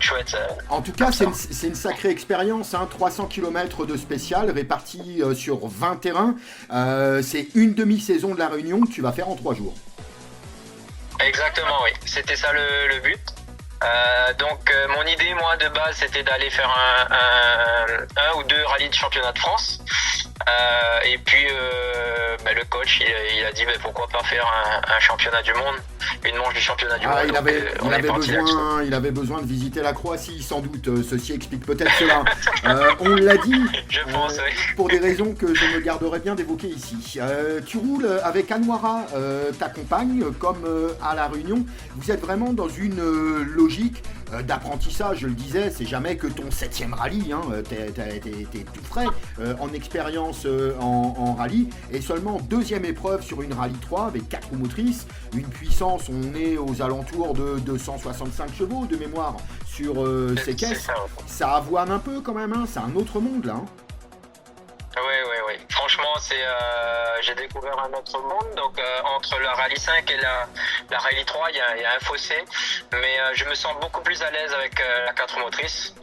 chouette. En tout cas, c'est une sacrée expérience, 300 km de spécial répartis sur 20 terrains. C'est une demi-saison de la Réunion que tu vas faire en 3 jours. Exactement, oui. C'était ça le but. Donc mon idée, moi, de base, c'était d'aller faire un ou deux rallyes de championnat de France. Et puis le coach il a dit pourquoi pas faire un championnat du monde, une manche du championnat du monde. Il avait besoin de visiter la Croatie sans doute, ceci explique peut-être cela. On l'a dit, je pense, oui. Pour des raisons que je me garderai bien d'évoquer ici. Tu roules avec Anouara, ta compagne, comme à La Réunion. Vous êtes vraiment dans une logique d'apprentissage, je le disais, c'est jamais que ton 7e rallye, t'es tout frais en expérience en rallye, et seulement 2e épreuve sur une rallye 3 avec 4 roues motrices, une puissance, on est aux alentours de 265 chevaux de mémoire sur ces caisses. Ça avoine un peu quand même, c'est un autre monde là. Oui. Franchement, j'ai découvert un autre monde. Donc, entre la Rallye 5 et la Rallye 3, il y a un fossé. Mais je me sens beaucoup plus à l'aise avec la 4 motrices.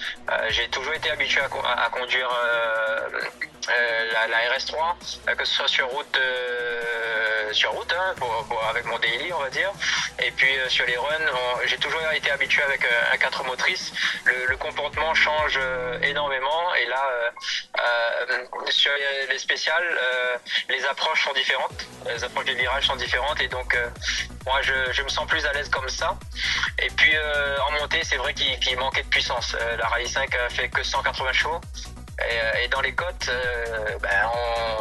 J'ai toujours été habitué à conduire la RS3, que ce soit sur route, avec mon daily, on va dire. Et puis sur les runs, j'ai toujours été habitué avec un 4 motrices. Le comportement change énormément. Et là, sur les spéciales, les approches sont différentes. Les approches des virages sont différentes. Et donc, moi, je me sens plus à l'aise comme ça. Et puis, en montée, c'est vrai qu'il manquait de puissance. La Rallye 5 fait que 180 chevaux. Et dans les côtes,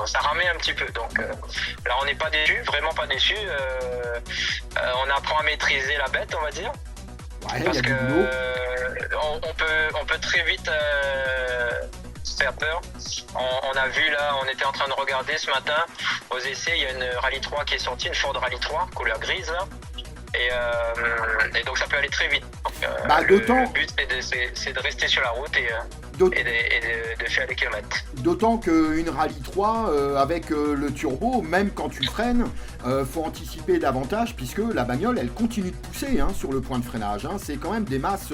ça ramait un petit peu. Donc là, on n'est pas déçu, vraiment pas déçu. On apprend à maîtriser la bête, on va dire. Ouais, parce que on peut très vite se faire peur. On a vu là, on était en train de regarder ce matin aux essais, il y a une Rallye 3 qui est sortie, une Ford Rallye 3 couleur grise là. Et donc ça peut aller très vite. Donc, d'autant... Le but c'est de rester sur la route et de faire des kilomètres. D'autant qu'une Rallye 3 avec le turbo, même quand tu freines, faut anticiper davantage puisque la bagnole elle continue de pousser sur le point de freinage. C'est quand même des masses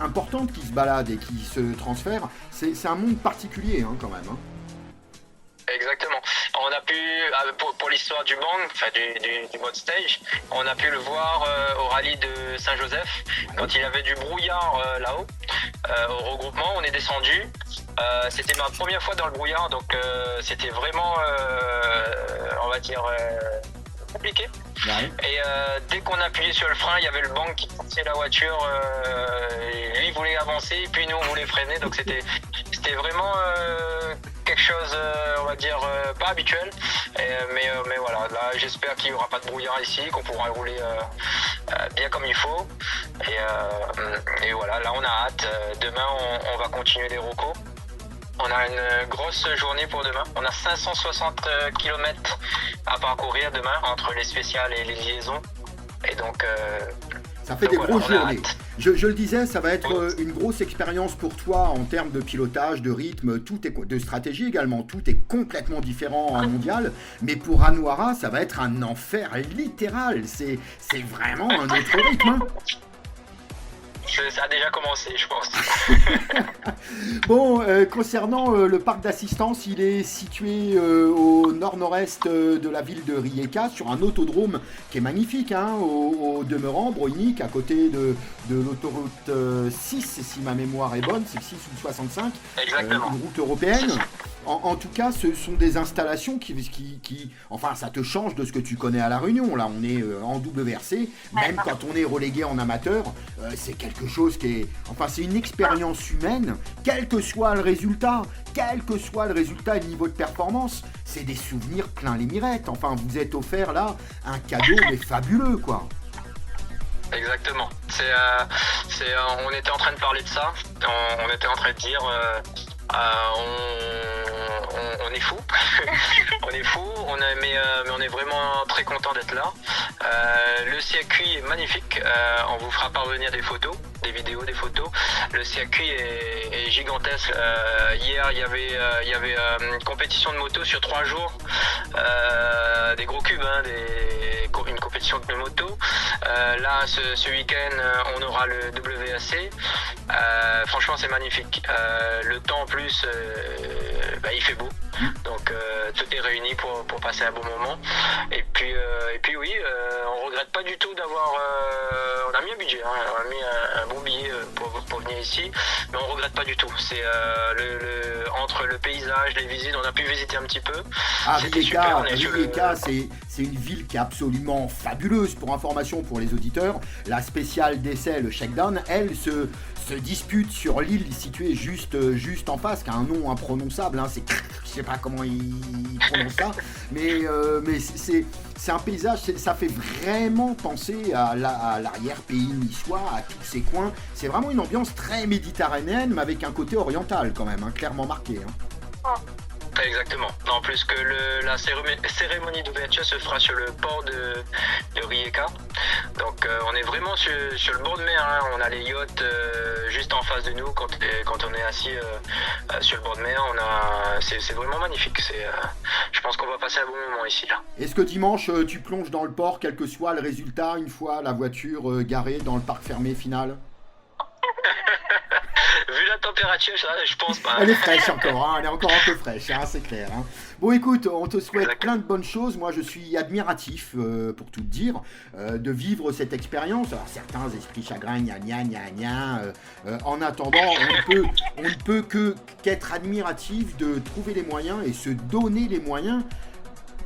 importantes qui se baladent et qui se transfèrent. C'est un monde particulier quand même. Exactement. On a pu, pour l'histoire du bang, enfin du mode stage, on a pu le voir au rallye de Saint-Joseph, quand il y avait du brouillard là-haut, au regroupement, on est descendu. C'était ma première fois dans le brouillard, donc c'était vraiment, on va dire, compliqué. Ouais. Et dès qu'on appuyait sur le frein, il y avait le bang qui poussait la voiture, lui il voulait avancer, et puis nous on voulait freiner, donc c'était vraiment quelque chose, on va dire, pas habituel. Mais voilà, là j'espère qu'il n'y aura pas de brouillard ici, qu'on pourra rouler bien comme il faut. Et voilà, là on a hâte. Demain on va continuer les recos. On a une grosse journée pour demain. On a 560 km à parcourir demain entre les spéciales et les liaisons. Et donc... ça fait des grosses journées. Je le disais, ça va être une grosse expérience pour toi en termes de pilotage, de rythme, de stratégie également. Tout est complètement différent en mondial. Mais pour Anouara, ça va être un enfer littéral. C'est vraiment un autre rythme. Ça a déjà commencé, je pense. Bon, concernant le parc d'assistance, il est situé au nord-nord-est de la ville de Rijeka, sur un autodrome qui est magnifique, au demeurant, Brojnik, à côté de l'autoroute 6, si ma mémoire est bonne, c'est le 6 ou le 65, une route européenne. En tout cas, ce sont des installations qui... Enfin, ça te change de ce que tu connais à La Réunion. Là, on est en WRC. Même quand on est relégué en amateur, c'est quelque chose qui est... Enfin, c'est une expérience humaine, quel que soit le résultat et le niveau de performance. C'est des souvenirs plein les mirettes. Enfin, vous êtes offert là un cadeau, mais fabuleux, quoi. Exactement. On était en train de parler de ça. On était en train de dire, on est fou. On est fou. Mais on est vraiment très content d'être là. Le circuit est magnifique. On vous fera parvenir des photos, des vidéos, des photos. Le circuit est gigantesque. Hier, il y avait une compétition de moto sur 3 jours. Des gros cubes, hein, une compétition de moto. Là, ce week-end, on aura le WAC. Franchement, c'est magnifique. Le temps en plus, il fait beau. Donc tout est réuni pour passer un bon moment. Et puis oui, on regrette pas du tout d'avoir. On a mis un budget, hein, on a mis un bon billet pour venir ici, mais on regrette pas du tout. C'est entre le paysage, les visites, on a pu visiter un petit peu. Rijeka, c'est une ville qui est absolument fabuleuse. Pour information pour les auditeurs, la spéciale d'essai, le Shakedown, elle se dispute sur l'île située juste en face, qui a un nom imprononçable, hein, je sais pas comment il prononce ça, mais c'est un paysage, ça fait vraiment penser à l'arrière-pays niçois, à tous ces coins. C'est vraiment une ambiance très méditerranéenne, mais avec un côté oriental quand même, hein, clairement marqué. Hein. Exactement. En plus que la cérémonie d'ouverture se fera sur le port de Rijeka. Donc on est vraiment sur le bord de mer, hein. On a les yachts juste en face de nous quand on est assis sur le bord de mer. C'est vraiment magnifique. Je pense qu'on va passer un bon moment ici là. Est-ce que dimanche tu plonges dans le port, quel que soit le résultat, une fois la voiture garée dans le parc fermé final? Vu la température, je pense pas. Elle est fraîche encore, hein, elle est encore un peu fraîche, hein, c'est clair. Hein. Bon, écoute, on te souhaite plein de bonnes choses. Moi, je suis admiratif, pour tout te dire, de vivre cette expérience. Alors, certains esprits chagrins, gna. En attendant, on ne peut qu'être admiratif de trouver les moyens et se donner les moyens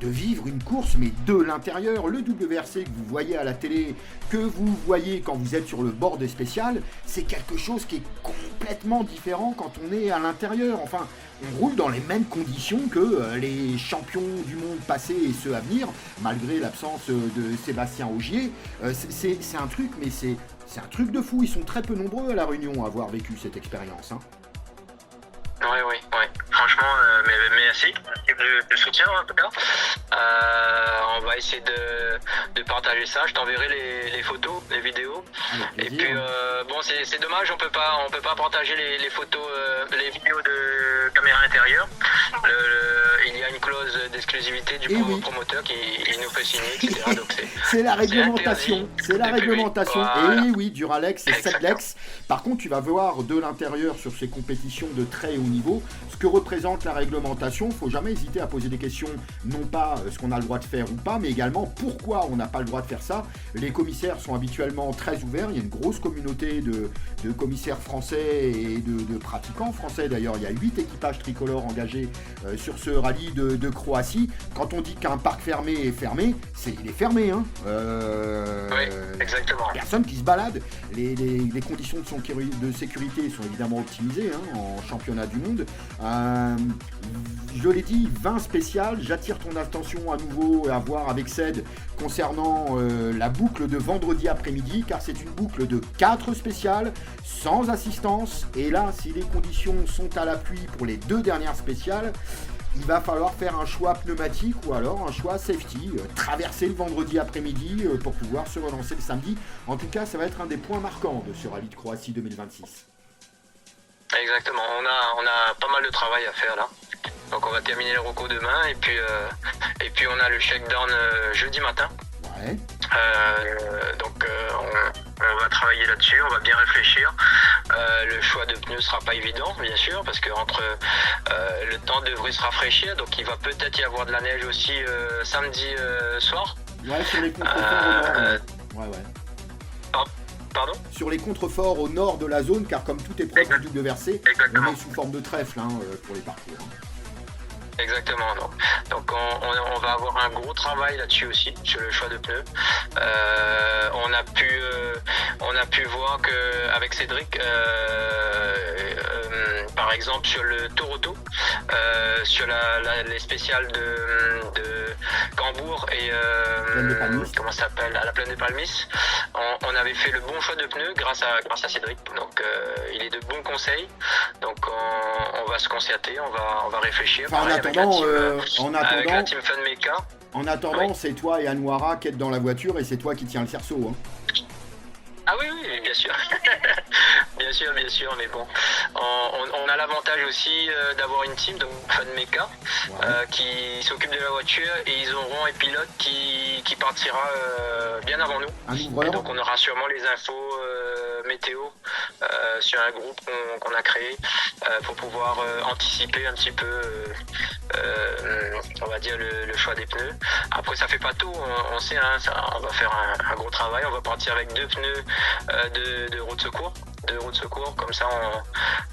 de vivre une course, mais de l'intérieur. Le WRC que vous voyez à la télé, que vous voyez quand vous êtes sur le bord des spéciales, c'est quelque chose qui est complètement différent quand on est à l'intérieur. Enfin, on roule dans les mêmes conditions que les champions du monde passés et ceux à venir, malgré l'absence de Sébastien Ogier. C'est un truc, mais c'est un truc de fou. Ils sont très peu nombreux à La Réunion à avoir vécu cette expérience. Hein. Oui. Franchement, merci du soutien en tout cas. On va essayer de partager ça. Je t'enverrai les photos, les vidéos. Et puis c'est dommage, on peut pas partager les photos, les vidéos de caméra intérieure. Il y a une clause d'exclusivité du promoteur qui nous fait signer, etc. Donc c'est la réglementation. C'est la réglementation. Voilà. Et oui, Duralex et Sedlex. Par contre, tu vas voir de l'intérieur sur ces compétitions de très haut niveau ce que représente la réglementation. Il ne faut jamais hésiter à poser des questions, non pas ce qu'on a le droit de faire ou pas, mais également pourquoi on n'a pas le droit de faire ça. Les commissaires sont habituellement très ouverts. Il y a une grosse communauté de commissaires français et de pratiquants français. D'ailleurs, il y a 8 équipages tricolores engagés sur ce rallye de Croatie. Quand on dit qu'un parc fermé est fermé, il est fermé. Hein. Oui, exactement. Personne qui se balade. Les conditions de sécurité sont évidemment optimisées, hein, en championnat du monde. Je l'ai dit, 20 spéciales. J'attire ton attention à nouveau à voir avec Ced concernant la boucle de vendredi après-midi, car c'est une boucle de 4 spéciales sans assistance. Et là, si les conditions sont à l'appui pour les 2 dernières spéciales, il va falloir faire un choix pneumatique ou alors un choix safety, traverser le vendredi après-midi pour pouvoir se relancer le samedi. En tout cas, ça va être un des points marquants de ce rallye de Croatie 2026. Exactement, on a pas mal de travail à faire là. Donc on va terminer le reco demain et puis on a le shakedown jeudi matin. Ouais. Donc on va travailler là-dessus, on va bien réfléchir. Le choix de pneus sera pas évident, bien sûr, parce que le temps devrait se rafraîchir, donc il va peut-être y avoir de la neige aussi samedi soir. Ouais, sur les contreforts au nord. Ouais. Pardon ? Sur les contreforts au nord de la zone, car comme tout est proche du WRC, on est sous forme de trèfle pour les parcours. Exactement. Donc on va avoir un gros travail là-dessus aussi, sur le choix de pneus. On a pu voir qu'avec Cédric, par exemple sur le Toronto, sur les spéciales de Cambourg et comment ça s'appelle, à la plaine de Palmis, on avait fait le bon choix de pneus grâce à Cédric. Donc il est de bons conseils. Donc on va se concerter, on va réfléchir. Enfin, avec la team Funmeca. En attendant, c'est toi et Anouara qui êtes dans la voiture et c'est toi qui tiens le cerceau. Hein. Ah oui, bien sûr. bien sûr, mais bon. On a l'avantage aussi d'avoir une team, donc Funmeca, qui s'occupe de la voiture et ils auront un pilote qui partira bien avant nous. Un ouvreur. Et donc on aura sûrement les infos météo sur un groupe qu'on a créé pour pouvoir anticiper un petit peu on va dire le choix des pneus. Après ça fait pas tout, on sait on va faire un gros travail, on va partir avec 2 pneus de roue de secours, comme ça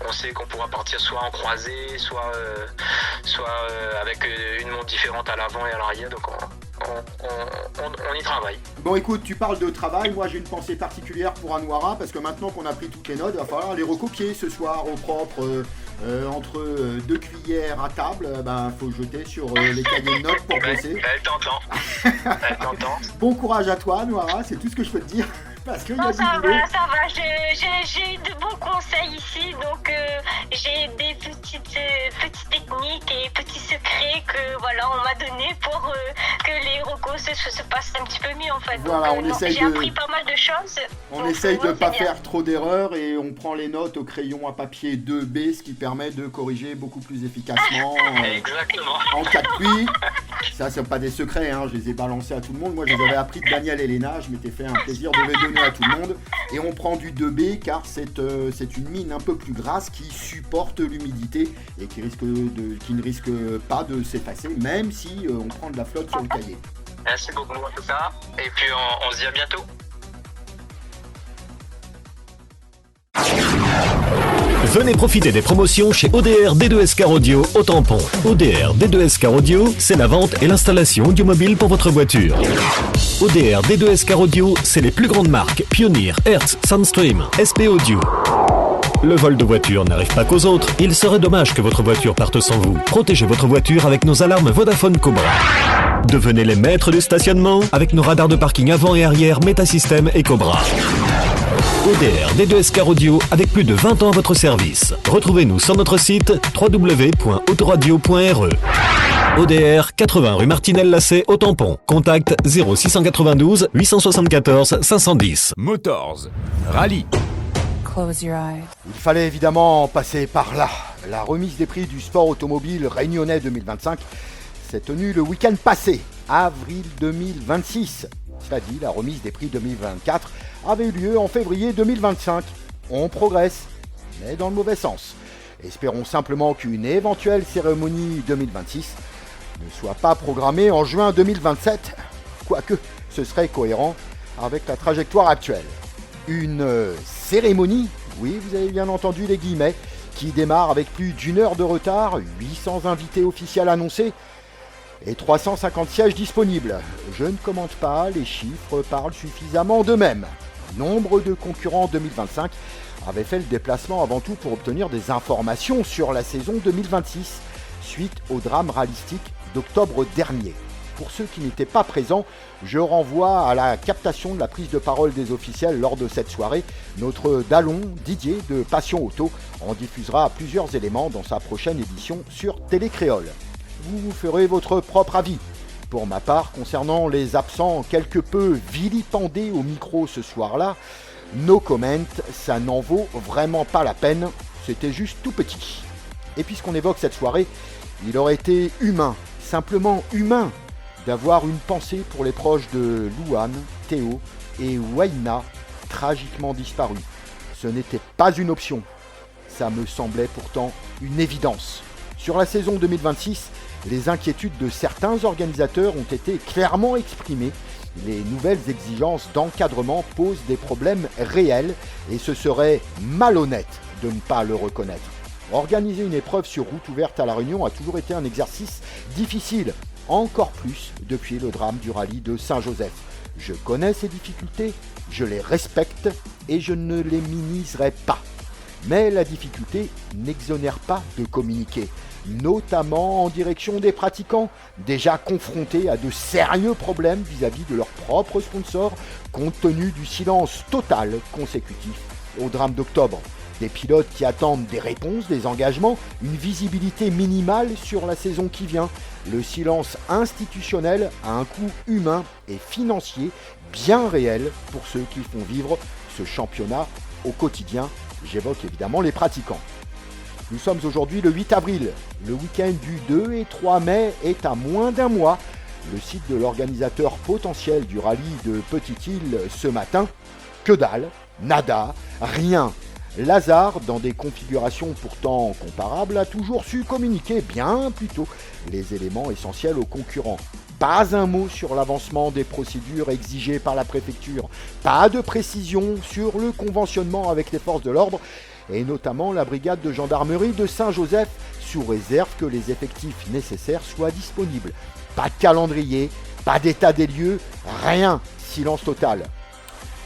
on sait qu'on pourra partir soit en croisée, soit avec une montre différente à l'avant et à l'arrière, donc on y travaille. Bon écoute, tu parles de travail, moi j'ai une pensée particulière pour Anouara, parce que maintenant qu'on a pris toutes les notes, il va falloir les recopier ce soir au propre, entre 2 cuillères à table, faut jeter sur les cahiers de notes pour bosser. Elle t'entend. Bon courage à toi Anouara, c'est tout ce que je peux te dire. Parce que non, ça va, j'ai de bons conseils ici, donc j'ai des petites techniques et petits secrets que on m'a donné pour que les recos se passent un petit peu mieux en fait. Voilà, donc, j'ai appris pas mal de choses. On essaye de ne pas faire trop d'erreurs et on prend les notes au crayon à papier 2B, ce qui permet de corriger beaucoup plus efficacement. Exactement. En cas de pluie. Ça, c'est pas des secrets, je les ai balancés à tout le monde. Moi, je les avais appris de Daniel Elena, je m'étais fait un plaisir de les donner à tout le monde. Et on prend du 2B car c'est une mine un peu plus grasse qui supporte l'humidité et qui ne risque pas de s'effacer, même si on prend de la flotte sur le cahier. Merci beaucoup en tout cas, et puis on se dit à bientôt. Venez profiter des promotions chez ODR D2S Car Audio au Tampon. ODR D2S Car Audio, c'est la vente et l'installation audiomobile pour votre voiture. ODR D2S Car Audio, c'est les plus grandes marques Pioneer, Hertz, Soundstream, SP Audio. Le vol de voiture n'arrive pas qu'aux autres. Il serait dommage que votre voiture parte sans vous. Protégez votre voiture avec nos alarmes Vodafone Cobra. Devenez les maîtres du stationnement avec nos radars de parking avant et arrière Metasystem et Cobra. ODR D2S Car Audio avec plus de 20 ans à votre service. Retrouvez-nous sur notre site www.autoradio.re. ODR, 80 rue Martinelle-Lacet au Tampon. Contact 0692 874 510. Motors. Rallye. Close your eyes. Il fallait évidemment passer par là. La remise des prix du sport automobile réunionnais 2025 s'est tenue le week-end passé, avril 2026. Cela dit, la remise des prix 2024 avait eu lieu en février 2025. On progresse, mais dans le mauvais sens. Espérons simplement qu'une éventuelle cérémonie 2026 ne soit pas programmée en juin 2027, quoique ce serait cohérent avec la trajectoire actuelle. Une cérémonie, oui vous avez bien entendu les guillemets, qui démarre avec plus d'1 heure de retard, 800 invités officiels annoncés et 350 sièges disponibles. Je ne commente pas, les chiffres parlent suffisamment d'eux-mêmes. Nombre de concurrents 2025 avaient fait le déplacement avant tout pour obtenir des informations sur la saison 2026, suite au drame rallyistique d'octobre dernier. Pour ceux qui n'étaient pas présents, je renvoie à la captation de la prise de parole des officiels lors de cette soirée. Notre Dallon, Didier de Passion Auto, en diffusera plusieurs éléments dans sa prochaine édition sur Télécréole. Vous ferez votre propre avis. Pour ma part, concernant les absents quelque peu vilipendés au micro ce soir-là, no comment, ça n'en vaut vraiment pas la peine, c'était juste tout petit. Et puisqu'on évoque cette soirée, il aurait été humain, simplement humain, d'avoir une pensée pour les proches de Louane, Théo et Waina, tragiquement disparus. Ce n'était pas une option, ça me semblait pourtant une évidence. Sur la saison 2026, les inquiétudes de certains organisateurs ont été clairement exprimées. Les nouvelles exigences d'encadrement posent des problèmes réels et ce serait malhonnête de ne pas le reconnaître. Organiser une épreuve sur route ouverte à La Réunion a toujours été un exercice difficile, encore plus depuis le drame du rallye de Saint-Joseph. Je connais ces difficultés, je les respecte et je ne les minimiserai pas. Mais la difficulté n'exonère pas de communiquer, notamment en direction des pratiquants, déjà confrontés à de sérieux problèmes vis-à-vis de leurs propres sponsors, compte tenu du silence total consécutif au drame d'octobre. Des pilotes qui attendent des réponses, des engagements, une visibilité minimale sur la saison qui vient. Le silence institutionnel a un coût humain et financier bien réel pour ceux qui font vivre ce championnat au quotidien. J'évoque évidemment les pratiquants. Nous sommes aujourd'hui le 8 avril. Le week-end du 2 et 3 mai est à moins d'un mois. Le site de l'organisateur potentiel du rallye de Petite-Île ce matin, que dalle, nada, rien. Lazare, dans des configurations pourtant comparables, a toujours su communiquer bien plus tôt les éléments essentiels aux concurrents. Pas un mot sur l'avancement des procédures exigées par la préfecture, pas de précision sur le conventionnement avec les forces de l'ordre, et notamment la brigade de gendarmerie de Saint-Joseph, sous réserve que les effectifs nécessaires soient disponibles. Pas de calendrier, pas d'état des lieux, rien, silence total.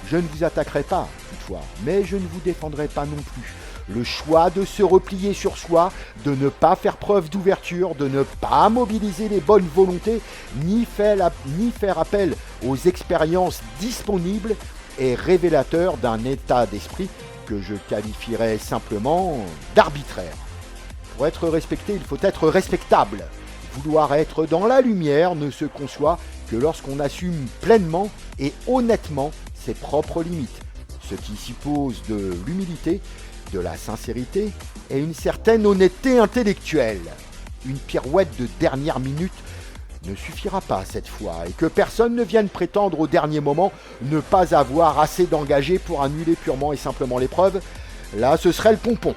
Je ne vous attaquerai pas, toutefois, mais je ne vous défendrai pas non plus. Le choix de se replier sur soi, de ne pas faire preuve d'ouverture, de ne pas mobiliser les bonnes volontés, ni faire appel aux expériences disponibles est révélateur d'un état d'esprit que je qualifierais simplement d'arbitraire. Pour être respecté, il faut être respectable. Vouloir être dans la lumière ne se conçoit que lorsqu'on assume pleinement et honnêtement ses propres limites, ce qui suppose de l'humilité, de la sincérité et une certaine honnêteté intellectuelle. Une pirouette de dernière minute ne suffira pas cette fois, et que personne ne vienne prétendre au dernier moment ne pas avoir assez d'engagés pour annuler purement et simplement l'épreuve. Là, ce serait le pompon.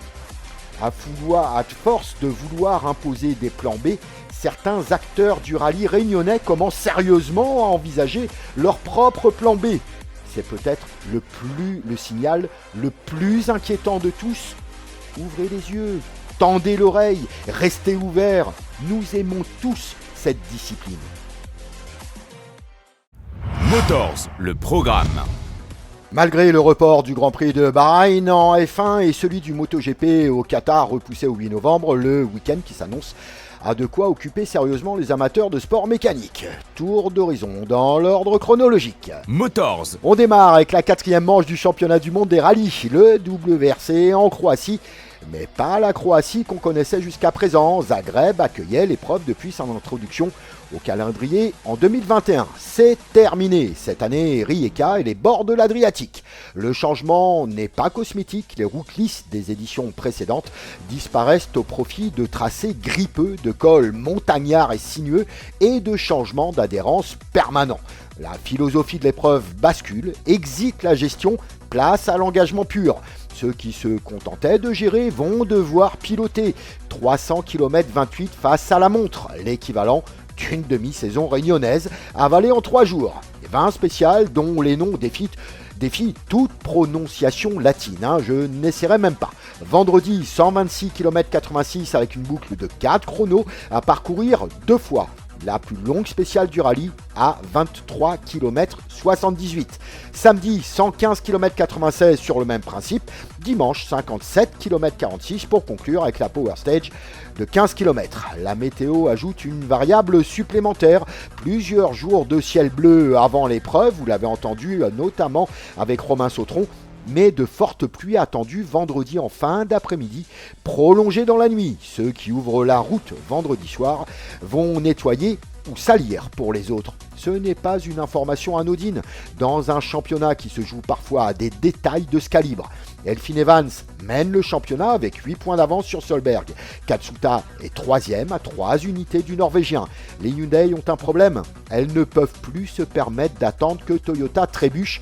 À force de vouloir imposer des plans B, certains acteurs du rallye réunionnais commencent sérieusement à envisager leur propre plan B. C'est peut-être le signal le plus inquiétant de tous. Ouvrez les yeux, tendez l'oreille, restez ouverts. Nous aimons tous cette discipline. Motors, le programme. Malgré le report du Grand Prix de Bahreïn en F1 et celui du MotoGP au Qatar repoussé au 8 novembre, le week-end qui s'annonce a de quoi occuper sérieusement les amateurs de sport mécanique. Tour d'horizon dans l'ordre chronologique. Motors. On démarre avec la 4e manche du championnat du monde des rallyes, le WRC en Croatie. Mais pas la Croatie qu'on connaissait jusqu'à présent. Zagreb accueillait l'épreuve depuis son introduction au calendrier en 2021. C'est terminé. Cette année, Rijeka et les bords de l'Adriatique. Le changement n'est pas cosmétique. Les routes lisses des éditions précédentes disparaissent au profit de tracés grippeux, de cols montagnards et sinueux et de changements d'adhérence permanents. La philosophie de l'épreuve bascule, exit la gestion, place à l'engagement pur. Ceux qui se contentaient de gérer vont devoir piloter 300 km 28 face à la montre, l'équivalent d'une demi-saison réunionnaise avalée en 3 jours. 20 spéciales dont les noms défient toute prononciation latine, je n'essaierai même pas. Vendredi, 126 km 86 avec une boucle de 4 chronos à parcourir 2 fois. La plus longue spéciale du rallye à 23 km 78. Samedi, 115 km 96 sur le même principe. Dimanche, 57 km 46 pour conclure avec la Power Stage de 15 km. La météo ajoute une variable supplémentaire. Plusieurs jours de ciel bleu avant l'épreuve, vous l'avez entendu notamment avec Romain Sautron. Mais de fortes pluies attendues vendredi en fin d'après-midi, prolongées dans la nuit. Ceux qui ouvrent la route vendredi soir vont nettoyer ou salir pour les autres. Ce n'est pas une information anodine dans un championnat qui se joue parfois à des détails de ce calibre. Elfyn Evans mène le championnat avec 8 points d'avance sur Solberg. Katsuta est 3e à 3 unités du Norvégien. Les Hyundai ont un problème. Elles ne peuvent plus se permettre d'attendre que Toyota trébuche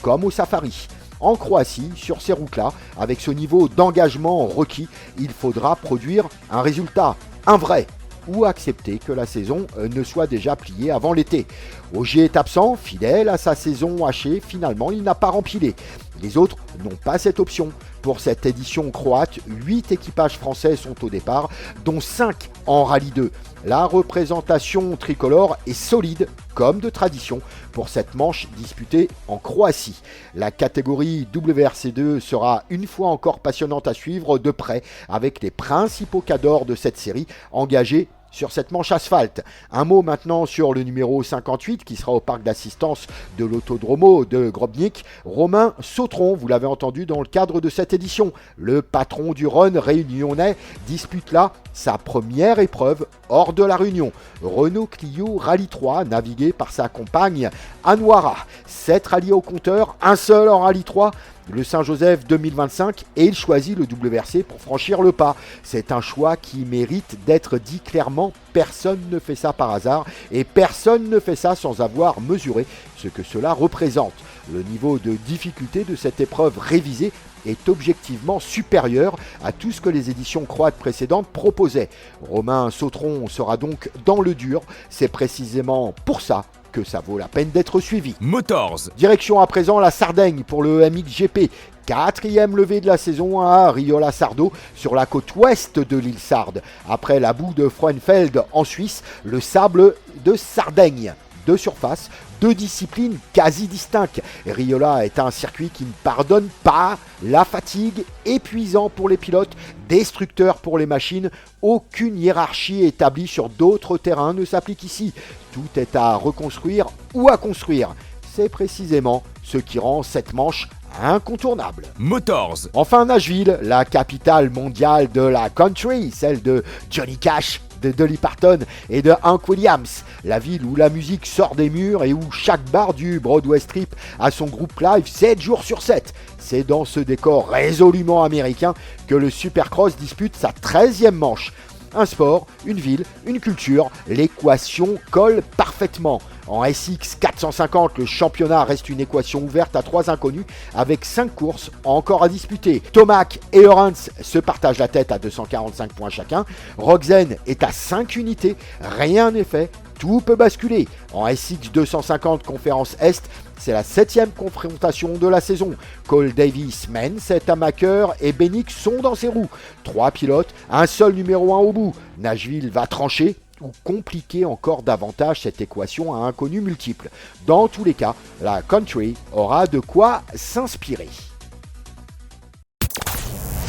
comme au Safari. En Croatie, sur ces routes-là, avec ce niveau d'engagement requis, il faudra produire un résultat, un vrai, ou accepter que la saison ne soit déjà pliée avant l'été. Ogier est absent, fidèle à sa saison hachée, finalement il n'a pas rempilé. Les autres n'ont pas cette option. Pour cette édition croate, 8 équipages français sont au départ, dont 5 en Rallye 2. La représentation tricolore est solide, comme de tradition, pour cette manche disputée en Croatie. La catégorie WRC2 sera une fois encore passionnante à suivre de près, avec les principaux cadors de cette série engagés sur cette manche asphalte. Un mot maintenant sur le numéro 58 qui sera au parc d'assistance de l'autodromo de Grobnik. Romain Sautron, vous l'avez entendu dans le cadre de cette édition. Le patron du run réunionnais dispute là sa première épreuve hors de la Réunion. Renault Clio Rallye 3 navigué par sa compagne Anouara. 7 rallyes au compteur, un seul en Rallye 3. Le Saint-Joseph 2025 et il choisit le WRC pour franchir le pas. C'est un choix qui mérite d'être dit clairement, personne ne fait ça par hasard et personne ne fait ça sans avoir mesuré ce que cela représente. Le niveau de difficulté de cette épreuve révisée est objectivement supérieur à tout ce que les éditions croates précédentes proposaient. Romain Sautron sera donc dans le dur, c'est précisément pour ça que ça vaut la peine d'être suivi. Motors. Direction à présent la Sardaigne pour le MXGP. 4e levée de la saison à Riola Sardo sur la côte ouest de l'île Sarde. Après la boue de Frauenfeld en Suisse, le sable de Sardaigne. 2 surfaces, 2 disciplines quasi distinctes. Riola est un circuit qui ne pardonne pas la fatigue, épuisant pour les pilotes, destructeur pour les machines. Aucune hiérarchie établie sur d'autres terrains ne s'applique ici. Tout est à reconstruire ou à construire. C'est précisément ce qui rend cette manche incontournable. Motors. Enfin Nashville, la capitale mondiale de la country, celle de Johnny Cash, de Dolly Parton et de Hank Williams. La ville où la musique sort des murs et où chaque bar du Broadway Strip a son groupe live 7 jours sur 7. C'est dans ce décor résolument américain que le Supercross dispute sa 13e manche. Un sport, une ville, une culture, l'équation colle parfaitement. En SX 450, le championnat reste une équation ouverte à 3 inconnus avec 5 courses encore à disputer. Tomac et Eurens se partagent la tête à 245 points chacun. Rogzen est à 5 unités, rien n'est fait, tout peut basculer. En SX 250 conférence Est, c'est la 7e confrontation de la saison. Cole Davis mène, cet amateur et Benix sont dans ses roues. 3 pilotes, un seul numéro 1 au bout. Nashville va trancher ou compliquer encore davantage cette équation à inconnus multiples. Dans tous les cas, la country aura de quoi s'inspirer.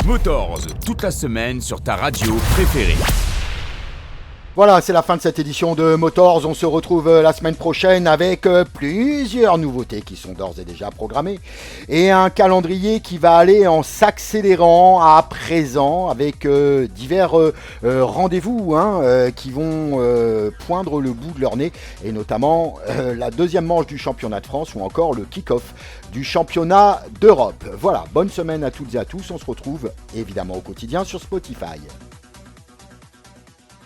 Motors, toute la semaine sur ta radio préférée. Voilà, c'est la fin de cette édition de Motors. On se retrouve la semaine prochaine avec plusieurs nouveautés qui sont d'ores et déjà programmées et un calendrier qui va aller en s'accélérant à présent avec divers rendez-vous qui vont poindre le bout de leur nez et notamment la 2e manche du championnat de France ou encore le kick-off du championnat d'Europe. Voilà, bonne semaine à toutes et à tous. On se retrouve évidemment au quotidien sur Spotify.